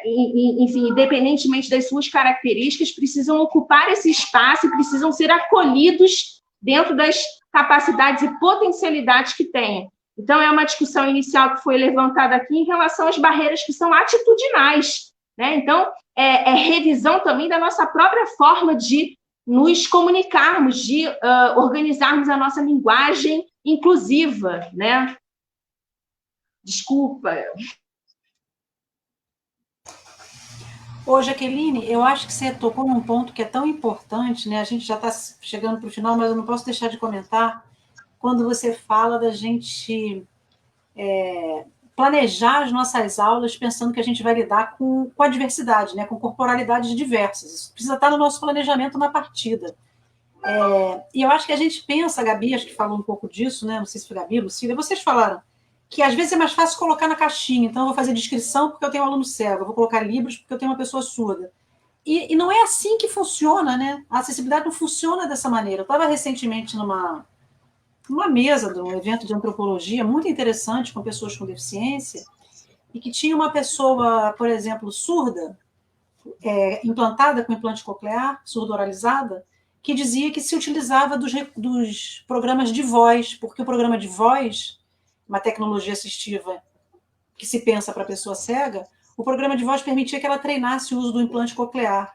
A: enfim, independentemente das suas características, precisam ocupar esse espaço e precisam ser acolhidos dentro das capacidades e potencialidades que têm. Então, é uma discussão inicial que foi levantada aqui em relação às barreiras que são atitudinais, né? Então, revisão também da nossa própria forma de nos comunicarmos, de organizarmos a nossa linguagem inclusiva, né? Desculpa.
D: Ô, Jaqueline, eu acho que você tocou num ponto que é tão importante, né? A gente já está chegando para o final, mas eu não posso deixar de comentar quando você fala da gente planejar as nossas aulas pensando que a gente vai lidar com a diversidade, né? Com corporalidades diversas. Isso precisa estar no nosso planejamento na partida. E eu acho que a gente pensa, a Gabi, acho que falou um pouco disso, né? Não sei se foi Gabi, Lucília, vocês falaram que às vezes é mais fácil colocar na caixinha, então eu vou fazer descrição porque eu tenho um aluno cego, eu vou colocar Libras porque eu tenho uma pessoa surda. E não é assim que funciona, né? A acessibilidade não funciona dessa maneira. Eu estava recentemente numa mesa de um evento de antropologia muito interessante com pessoas com deficiência e que tinha uma pessoa, por exemplo, surda, implantada com implante coclear, surdo-oralizada, que dizia que se utilizava dos programas de voz, porque o programa de voz, uma tecnologia assistiva que se pensa para a pessoa cega, o programa de voz permitia que ela treinasse o uso do implante coclear.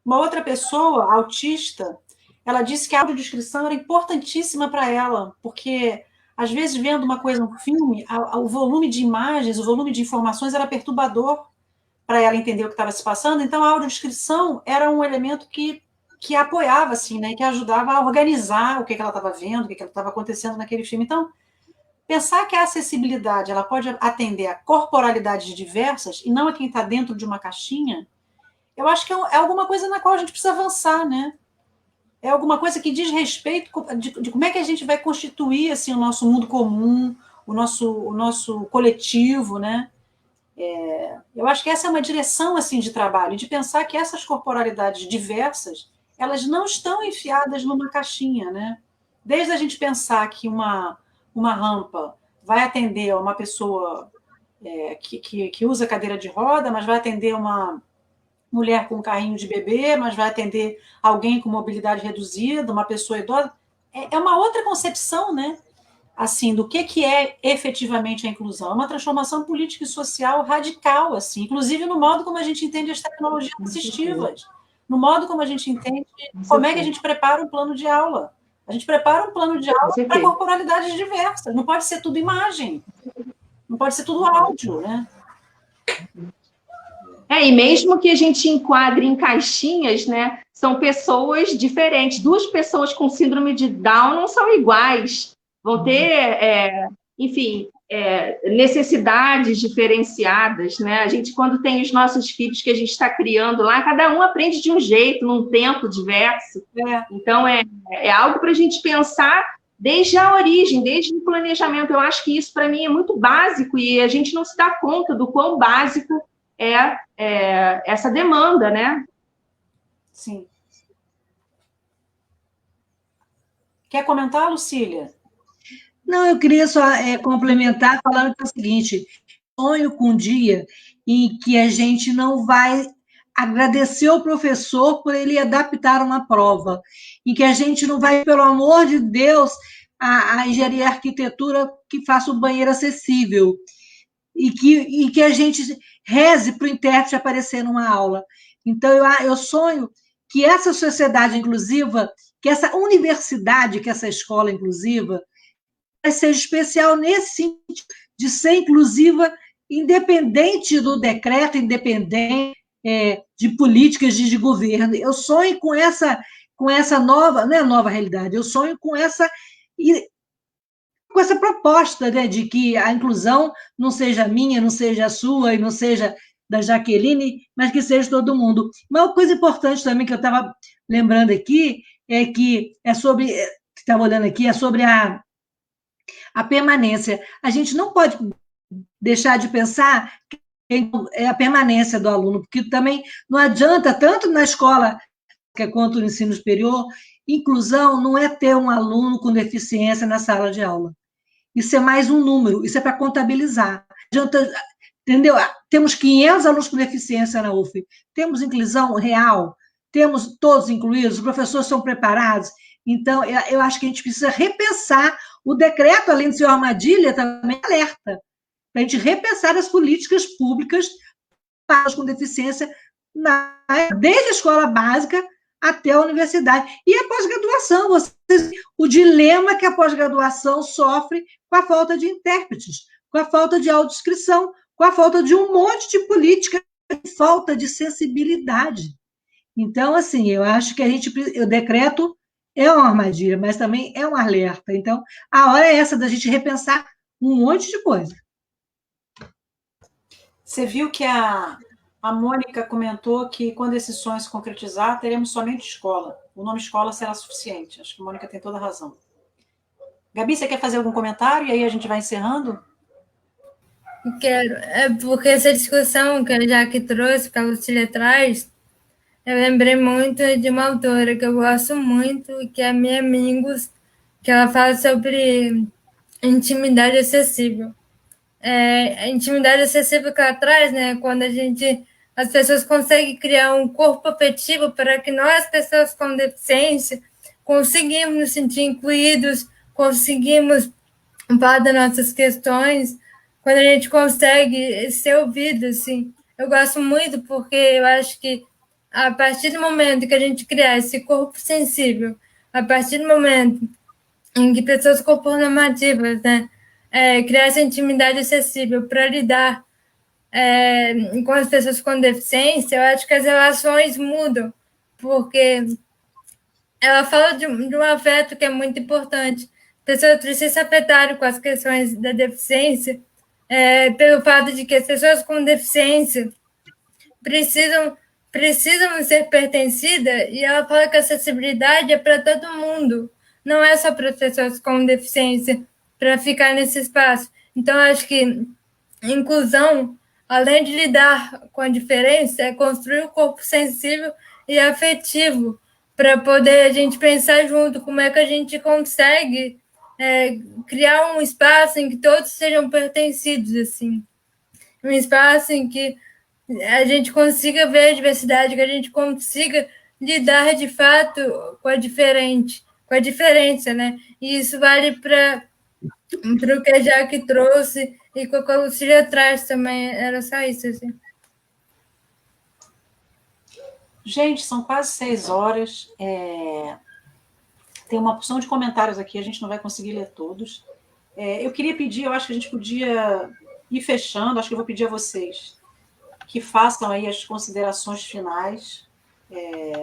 D: Uma outra pessoa, autista, ela disse que a audiodescrição era importantíssima para ela, porque, às vezes, vendo uma coisa no filme, o volume de imagens, o volume de informações era perturbador para ela entender o que estava se passando, então a audiodescrição era um elemento que apoiava, assim, né, que ajudava a organizar o que ela estava vendo, o que estava acontecendo naquele filme. Então, pensar que a acessibilidade ela pode atender a corporalidades diversas e não a quem está dentro de uma caixinha, eu acho que é alguma coisa na qual a gente precisa avançar, né? É alguma coisa que diz respeito de como é que a gente vai constituir assim, o nosso mundo comum, o nosso coletivo, né? Eu acho que essa é uma direção assim, de trabalho, de pensar que essas corporalidades diversas, elas não estão enfiadas numa caixinha, né? Desde a gente pensar que uma rampa vai atender a uma pessoa que usa cadeira de roda, mas vai atender uma mulher com um carrinho de bebê, mas vai atender alguém com mobilidade reduzida, uma pessoa idosa. É uma outra concepção, né? Assim, do que é efetivamente a inclusão. É uma transformação política e social radical, assim, inclusive no modo como a gente entende as tecnologias assistivas, no modo como a gente entende como é que a gente prepara um plano de aula. A gente prepara um plano de aula para corporalidades diversas. Não pode ser tudo imagem, não pode ser tudo áudio, né?
A: E mesmo que a gente enquadre em caixinhas, né, são pessoas diferentes. Duas pessoas com síndrome de Down não são iguais, vão ter, enfim, necessidades diferenciadas, né? A gente, quando tem os nossos filhos que a gente está criando lá, cada um aprende de um jeito, num tempo diverso. Então, é algo para a gente pensar desde a origem, desde o planejamento. Eu acho que isso, para mim, é muito básico e a gente não se dá conta do quão básico é essa demanda, né?
D: Sim. Quer comentar, Lucília?
E: Não, eu queria só complementar falando que é o seguinte, sonho com um dia em que a gente não vai agradecer ao professor por ele adaptar uma prova, em que a gente não vai, pelo amor de Deus, a engenharia e a arquitetura que faça o banheiro acessível, e que a gente reze para o intérprete aparecer numa aula. Então, eu sonho que essa sociedade inclusiva, que essa universidade, que essa escola inclusiva, vai ser especial nesse sentido, de ser inclusiva, independente do decreto, independente de políticas de governo. Eu sonho com essa nova, não é nova realidade, eu sonho com essa proposta, né, de que a inclusão não seja minha, não seja a sua, e não seja da Jaqueline, mas que seja de todo mundo. Uma coisa importante também que eu estava lembrando aqui, estava olhando aqui, é sobre a permanência. A gente não pode deixar de pensar que é a permanência do aluno, porque também não adianta, tanto na escola quanto no ensino superior, inclusão não é ter um aluno com deficiência na sala de aula. Isso é mais um número, isso é para contabilizar. Adianta, entendeu? Temos 500 alunos com deficiência na UF, temos inclusão real, temos todos incluídos, os professores são preparados. Então, eu acho que a gente precisa repensar o decreto, além de ser uma armadilha, também alerta, para a gente repensar as políticas públicas para os com deficiência, desde a escola básica até a universidade. E a pós-graduação, o dilema que a pós-graduação sofre com a falta de intérpretes, com a falta de autodescrição, com a falta de um monte de política, falta de sensibilidade. Então, assim, eu acho que o decreto é uma armadilha, mas também é um alerta. Então, a hora é essa da gente repensar um monte de coisa.
D: Você viu que a Mônica comentou que quando esse sonho se concretizar, teremos somente escola. O nome escola será suficiente. Acho que a Mônica tem toda a razão. Gabi, você quer fazer algum comentário? E aí a gente vai encerrando?
C: Quero. É porque essa discussão que a Jaque trouxe, que a Lucília traz, eu lembrei muito de uma autora que eu gosto muito, que é a Mia Mingus, que ela fala sobre intimidade acessível. A intimidade acessível que ela traz, né, quando as pessoas conseguem criar um corpo afetivo para que nós, pessoas com deficiência, conseguimos nos sentir incluídos, conseguimos falar das nossas questões, quando a gente consegue ser ouvido, assim. Eu gosto muito porque eu acho que a partir do momento que a gente criar esse corpo sensível, a partir do momento em que pessoas corponormativas, né, criar essa intimidade acessível para lidar com as pessoas com deficiência, eu acho que as relações mudam, porque ela fala de um afeto que é muito importante. Pessoas precisam se afetarem com as questões da deficiência, pelo fato de que as pessoas com deficiência precisam ser pertencidas, e ela fala que a acessibilidade é para todo mundo, não é só para as pessoas com deficiência, para ficar nesse espaço. Então, acho que inclusão, além de lidar com a diferença, é construir um corpo sensível e afetivo, para poder a gente pensar junto como é que a gente consegue criar um espaço em que todos sejam pertencidos, assim. Um espaço em que a gente consiga ver a diversidade, que a gente consiga lidar de fato com a diferença, né? E isso vale para o que a Jaque trouxe e com o que a Lucília traz também. Era só isso, assim.
D: Gente, são quase 6 horas. Tem uma porção de comentários aqui, a gente não vai conseguir ler todos. Eu queria pedir, eu acho que a gente podia ir fechando, acho que eu vou pedir a vocês que façam aí as considerações finais,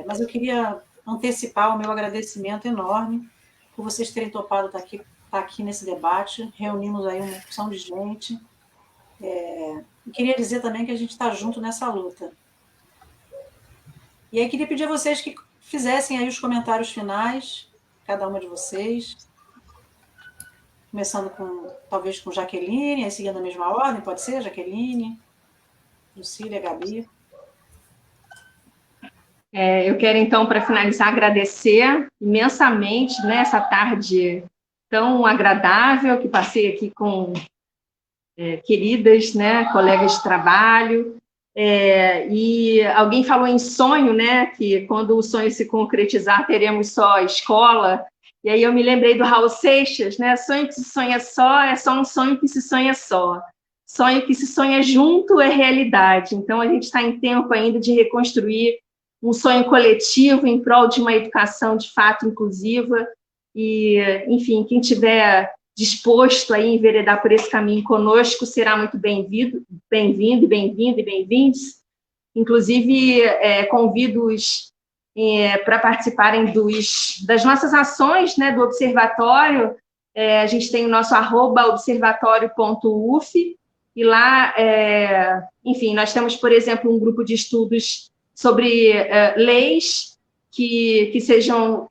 D: mas eu queria antecipar o meu agradecimento enorme por vocês terem topado estar aqui nesse debate, reunimos aí uma opção de gente. Queria dizer também que a gente está junto nessa luta. E aí queria pedir a vocês que fizessem aí os comentários finais, cada uma de vocês, começando talvez com Jaqueline, aí seguindo a mesma ordem, pode ser? Jaqueline, Lucília, Gabi.
A: Eu quero, então, para finalizar, agradecer imensamente, né, essa tarde tão agradável que passei aqui com queridas, né, colegas de trabalho. E alguém falou em sonho, né, que quando o sonho se concretizar, teremos só escola. E aí eu me lembrei do Raul Seixas, né, sonho que se sonha só é só um sonho que se sonha só. Sonho que se sonha junto é realidade. Então, a gente está em tempo ainda de reconstruir um sonho coletivo em prol de uma educação de fato inclusiva. E, enfim, quem tiver disposto a enveredar por esse caminho conosco será muito bem-vindo e bem-vindos. Inclusive, convido-os para participarem das nossas ações, né, do Observatório. A gente tem o nosso @observatório.uf, e lá, enfim, nós temos, por exemplo, um grupo de estudos sobre leis que sejam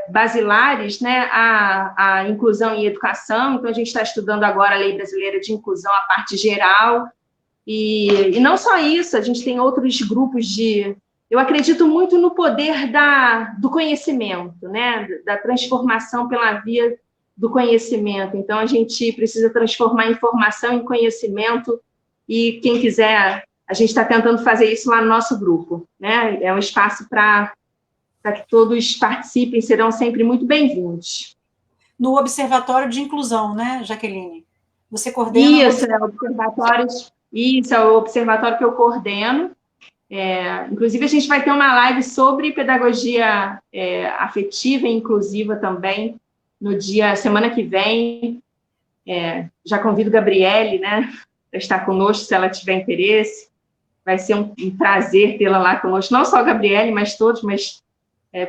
A: basilares, né, à inclusão e educação. Então, a gente está estudando agora a Lei Brasileira de Inclusão, a parte geral, e não só isso, a gente tem outros grupos eu acredito muito no poder do conhecimento, né, da transformação pela via do conhecimento. Então, a gente precisa transformar informação em conhecimento, e quem quiser, a gente está tentando fazer isso lá no nosso grupo, né? É um espaço para que todos participem, serão sempre muito bem-vindos.
D: No Observatório de Inclusão, né, Jaqueline? Você coordena...
A: Isso, é o observatório que eu coordeno. Inclusive, a gente vai ter uma live sobre pedagogia afetiva e inclusiva também, semana que vem. Já convido Gabriele, né, para estar conosco, se ela tiver interesse. Vai ser um prazer tê-la lá conosco, não só a Gabriele, mas todos,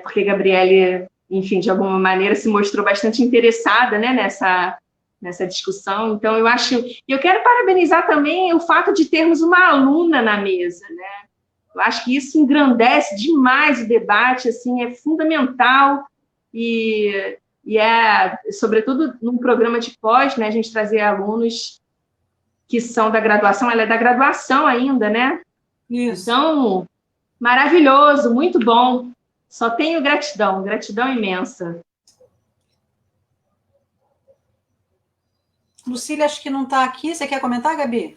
A: porque a Gabriele, enfim, de alguma maneira se mostrou bastante interessada, né, nessa discussão. Então, eu quero parabenizar também o fato de termos uma aluna na mesa, né? Eu acho que isso engrandece demais o debate, assim, é fundamental, e sobretudo, num programa de pós, né, a gente trazer alunos que são da graduação, ela é da graduação ainda, né?
D: Isso.
A: Então, maravilhoso, muito bom. Só tenho gratidão imensa.
D: Lucília, acho que não está aqui. Você quer comentar, Gabi?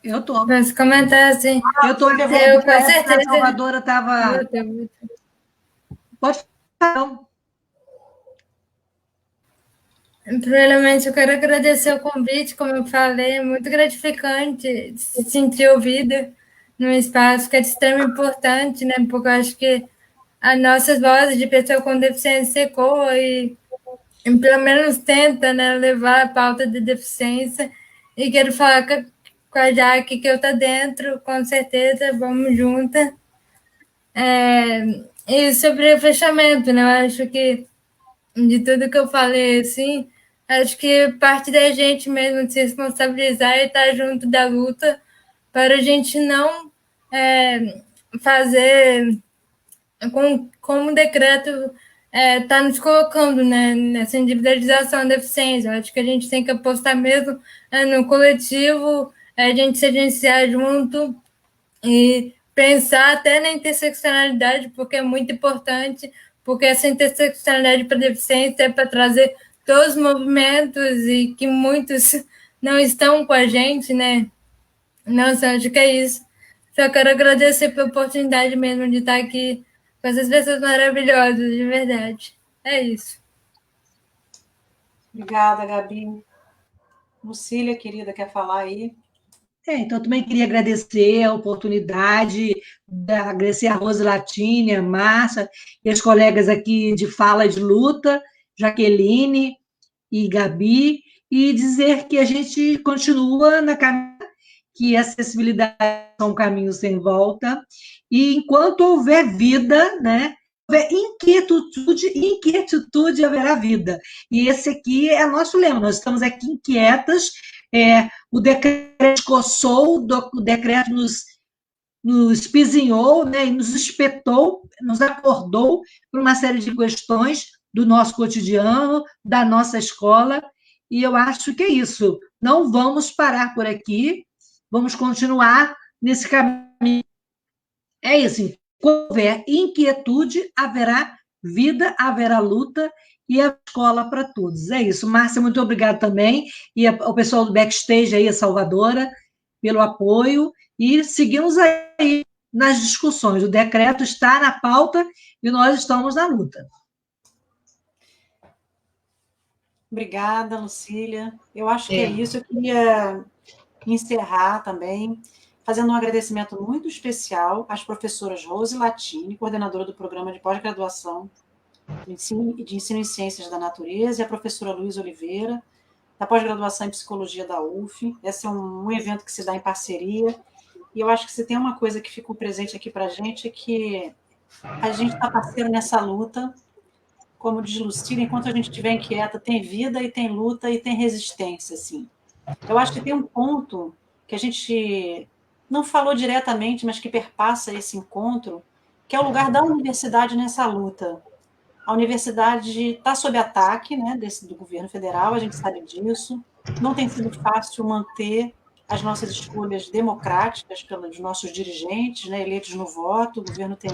E: Eu estou.
C: Posso comentar, sim.
E: Eu estou
C: com certeza.
E: A Salvadora estava... Pode falar.
C: Primeiramente, eu quero agradecer o convite, como eu falei, é muito gratificante se sentir ouvida num espaço que é de extrema importância, né? Porque eu acho que as nossas vozes de pessoa com deficiência ecoam e pelo menos tenta, né, levar a pauta de deficiência. E quero falar com a Jaque que eu estou dentro, com certeza, vamos juntas. E sobre o fechamento, né? Eu acho que de tudo que eu falei, assim, acho que parte da gente mesmo de se responsabilizar e estar junto da luta para a gente não fazer como o decreto está nos colocando, né, nessa individualização da deficiência. Eu acho que a gente tem que apostar mesmo no coletivo, a gente se agenciar junto e pensar até na interseccionalidade, porque é muito importante, porque essa interseccionalidade para a deficiência é para trazer todos os movimentos e que muitos não estão com a gente, né? Nossa, acho que é isso. Só quero agradecer pela oportunidade mesmo de estar aqui com essas pessoas maravilhosas, de verdade. É isso.
D: Obrigada, Gabi. Lucília, querida, quer falar aí?
E: Então, eu também queria agradecer a oportunidade, agradecer a Rose Latini, a Márcia e as colegas aqui de Fala de Luta, Jaqueline e Gabi, e dizer que a gente continua na caminhada, que a acessibilidade é um caminho sem volta, e enquanto houver vida, né, houver inquietude haverá vida. E esse aqui é nosso lema, nós estamos aqui inquietas, o decreto coçou, o decreto nos pisinhou, né, e nos espetou, nos acordou por uma série de questões do nosso cotidiano, da nossa escola, e eu acho que é isso. Não vamos parar por aqui, vamos continuar nesse caminho. É isso. Quando houver inquietude, haverá vida, haverá luta e a escola para todos. É isso. Márcia, muito obrigada também, e ao pessoal do backstage aí, a Salvadora, pelo apoio, e seguimos aí nas discussões. O decreto está na pauta e nós estamos na luta.
D: Obrigada, Lucília. Eu acho que é isso. Eu queria encerrar também fazendo um agradecimento muito especial às professoras Rose Latini, coordenadora do programa de pós-graduação de ensino em Ciências da Natureza, e a professora Luísa Oliveira, da pós-graduação em Psicologia da UF. Esse é um evento que se dá em parceria, e eu acho que se tem uma coisa que ficou presente aqui para a gente, é que a gente está parceiro nessa luta. Como diz Lucília, enquanto a gente estiver inquieta, tem vida e tem luta e tem resistência, assim. Eu acho que tem um ponto que a gente não falou diretamente, mas que perpassa esse encontro, que é o lugar da universidade nessa luta. A universidade está sob ataque, né, do governo federal, a gente sabe disso. Não tem sido fácil manter as nossas escolhas democráticas pelos nossos dirigentes, né, eleitos no voto. O governo tem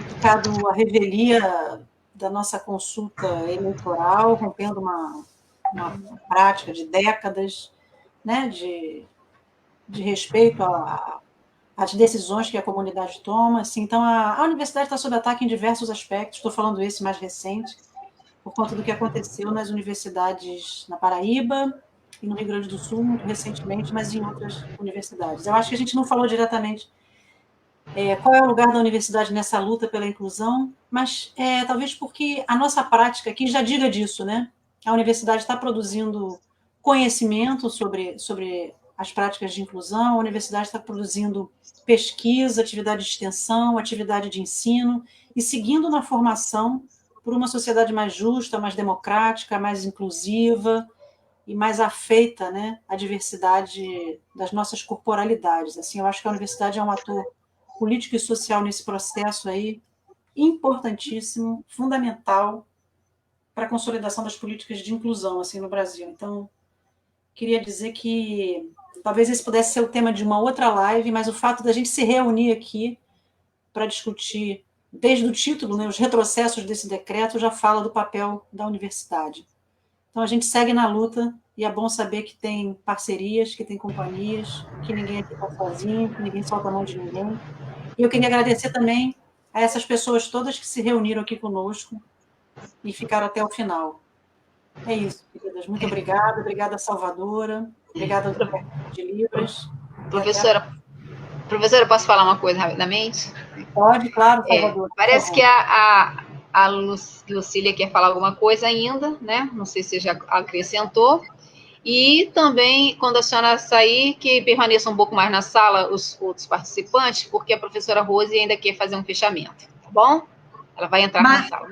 D: ficado a revelia da nossa consulta eleitoral, rompendo uma prática de décadas, né, de respeito às decisões que a comunidade toma. Assim. Então, a universidade está sob ataque em diversos aspectos. Estou falando esse mais recente, por conta do que aconteceu nas universidades na Paraíba e no Rio Grande do Sul, muito recentemente, mas em outras universidades. Eu acho que a gente não falou diretamente qual é o lugar da universidade nessa luta pela inclusão, mas talvez porque a nossa prática aqui já diga disso, né? A universidade está produzindo conhecimento sobre as práticas de inclusão, a universidade está produzindo pesquisa, atividade de extensão, atividade de ensino, e seguindo na formação por uma sociedade mais justa, mais democrática, mais inclusiva e mais afeita, né, à diversidade das nossas corporalidades. Assim, eu acho que a universidade é um ator político e social nesse processo aí, importantíssimo, fundamental para a consolidação das políticas de inclusão assim, no Brasil. Então, queria dizer que talvez esse pudesse ser o tema de uma outra live, mas o fato da gente se reunir aqui para discutir, desde o título, né, os retrocessos desse decreto, já fala do papel da universidade. Então, a gente segue na luta, e é bom saber que tem parcerias, que tem companhias, que ninguém aqui está sozinho, que ninguém solta a mão de ninguém. E eu queria agradecer também a essas pessoas todas que se reuniram aqui conosco e ficaram até o final. É isso, queridas. Muito obrigada, Salvadora, obrigada ao Departamento de Libras.
F: Professora, posso falar uma coisa rapidamente?
D: Pode, claro, Salvadora.
F: Parece que a Lucília quer falar alguma coisa ainda, né? Não sei se já acrescentou. E também, quando a senhora sair, que permaneça um pouco mais na sala os outros participantes, porque a professora Rose ainda quer fazer um fechamento, tá bom? Ela vai entrar na sala.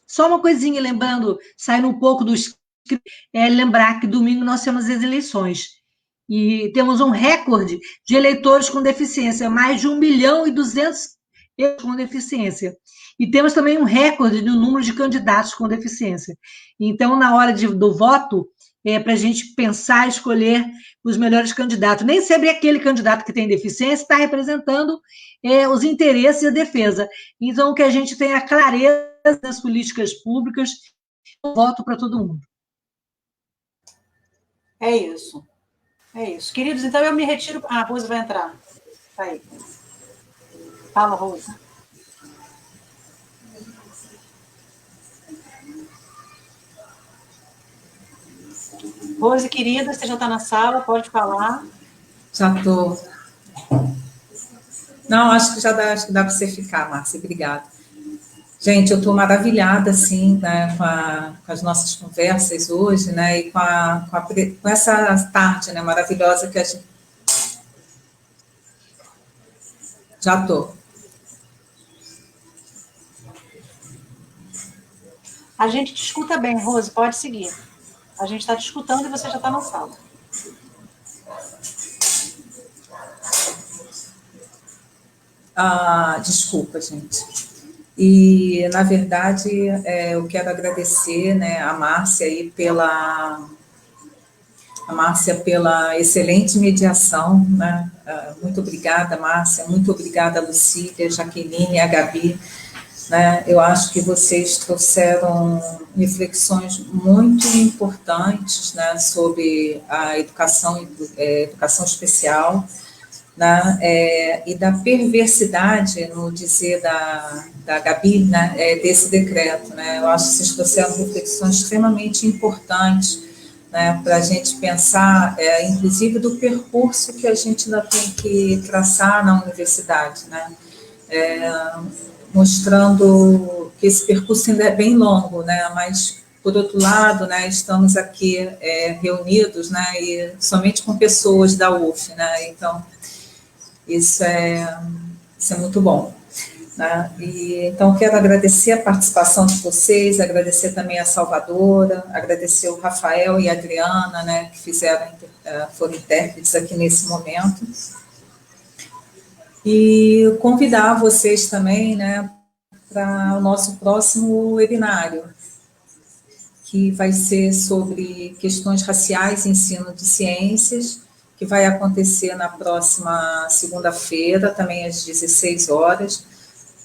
E: Só uma coisinha, lembrando, saindo um pouco do script, lembrar que domingo nós temos as eleições. E temos um recorde de eleitores com deficiência, mais de 1.200.000 com deficiência. E temos também um recorde no número de candidatos com deficiência. Então, na hora do voto, para a gente pensar e escolher os melhores candidatos. Nem sempre aquele candidato que tem deficiência está representando os interesses e a defesa. Então, que a gente tenha clareza das políticas públicas, voto para todo mundo.
D: É isso. É isso. Queridos, então eu me retiro. A Rosa vai entrar. Tá aí. Fala, Rosa. Rose, querida, você já está na sala, pode falar.
G: Já estou. Não, acho que dá para você ficar, Márcia, obrigada. Gente, eu estou maravilhada, assim, né, com as nossas conversas hoje, né, e com essa tarde, né, maravilhosa que a gente... Já estou.
D: A gente te escuta bem, Rose, pode seguir. A gente está te escutando e você já está na sala.
G: Desculpa, gente. E, na verdade, eu quero agradecer, né, a Márcia aí pela excelente mediação, né? Muito obrigada, Márcia, muito obrigada, Lucília, Jaqueline e a Gabi, né? Eu acho que vocês trouxeram reflexões muito importantes, né, sobre a educação especial, né, e da perversidade, no dizer da Gabi, né, desse decreto. Né? Eu acho que vocês trouxeram reflexões extremamente importantes, né, para a gente pensar, inclusive, do percurso que a gente ainda tem que traçar na universidade, né? Mostrando que esse percurso ainda é bem longo, né? Mas, por outro lado, né, estamos aqui reunidos, né, e somente com pessoas da UF, né? Então, isso é muito bom. Né? Então, quero agradecer a participação de vocês, agradecer também a Salvadora, agradecer o Rafael e a Adriana, né, que foram intérpretes aqui nesse momento. E convidar vocês também, né, para o nosso próximo webinário, que vai ser sobre questões raciais e ensino de ciências, que vai acontecer na próxima segunda-feira, também às 16 horas.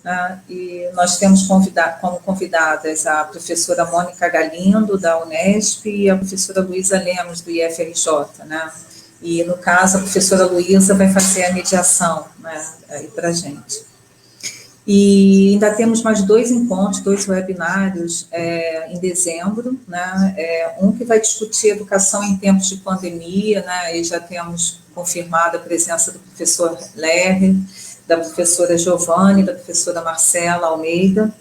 G: Né? E nós temos como convidadas a professora Mônica Galindo, da Unesp, e a professora Luísa Lemos, do IFRJ. Né? E, no caso, a professora Luísa vai fazer a mediação, né, aí para a gente. E ainda temos mais 2 encontros, 2 webinários em dezembro, né? Um que vai discutir educação em tempos de pandemia, né? E já temos confirmado a presença do professor Lerre, da professora Giovanni, da professora Marcela Almeida.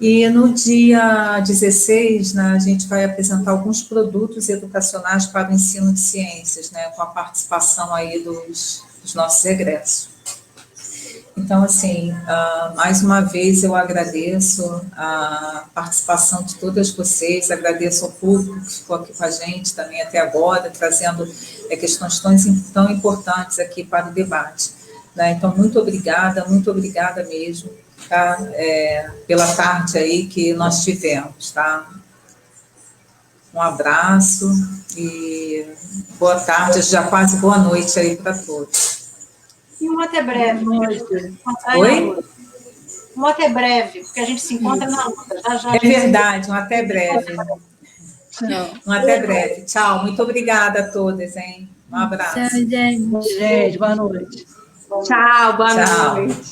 G: E no dia 16, né, a gente vai apresentar alguns produtos educacionais para o ensino de ciências, né, com a participação aí dos nossos egressos. Então, assim, mais uma vez eu agradeço a participação de todas vocês, agradeço ao público que ficou aqui com a gente também até agora, trazendo questões tão importantes aqui para o debate. Né? Então, muito obrigada mesmo, tá? Pela tarde aí que nós tivemos, tá? Um abraço e boa tarde, já quase boa noite aí para todos.
D: E um até breve.
G: Oi?
D: Um até breve, porque a gente se encontra na luta. Já.
G: É verdade, um até breve. Um até breve. Tchau, muito obrigada a todas, hein? Um abraço.
C: Tchau, gente.
B: Gente, boa noite.
A: Tchau, boa
G: Tchau.
A: noite.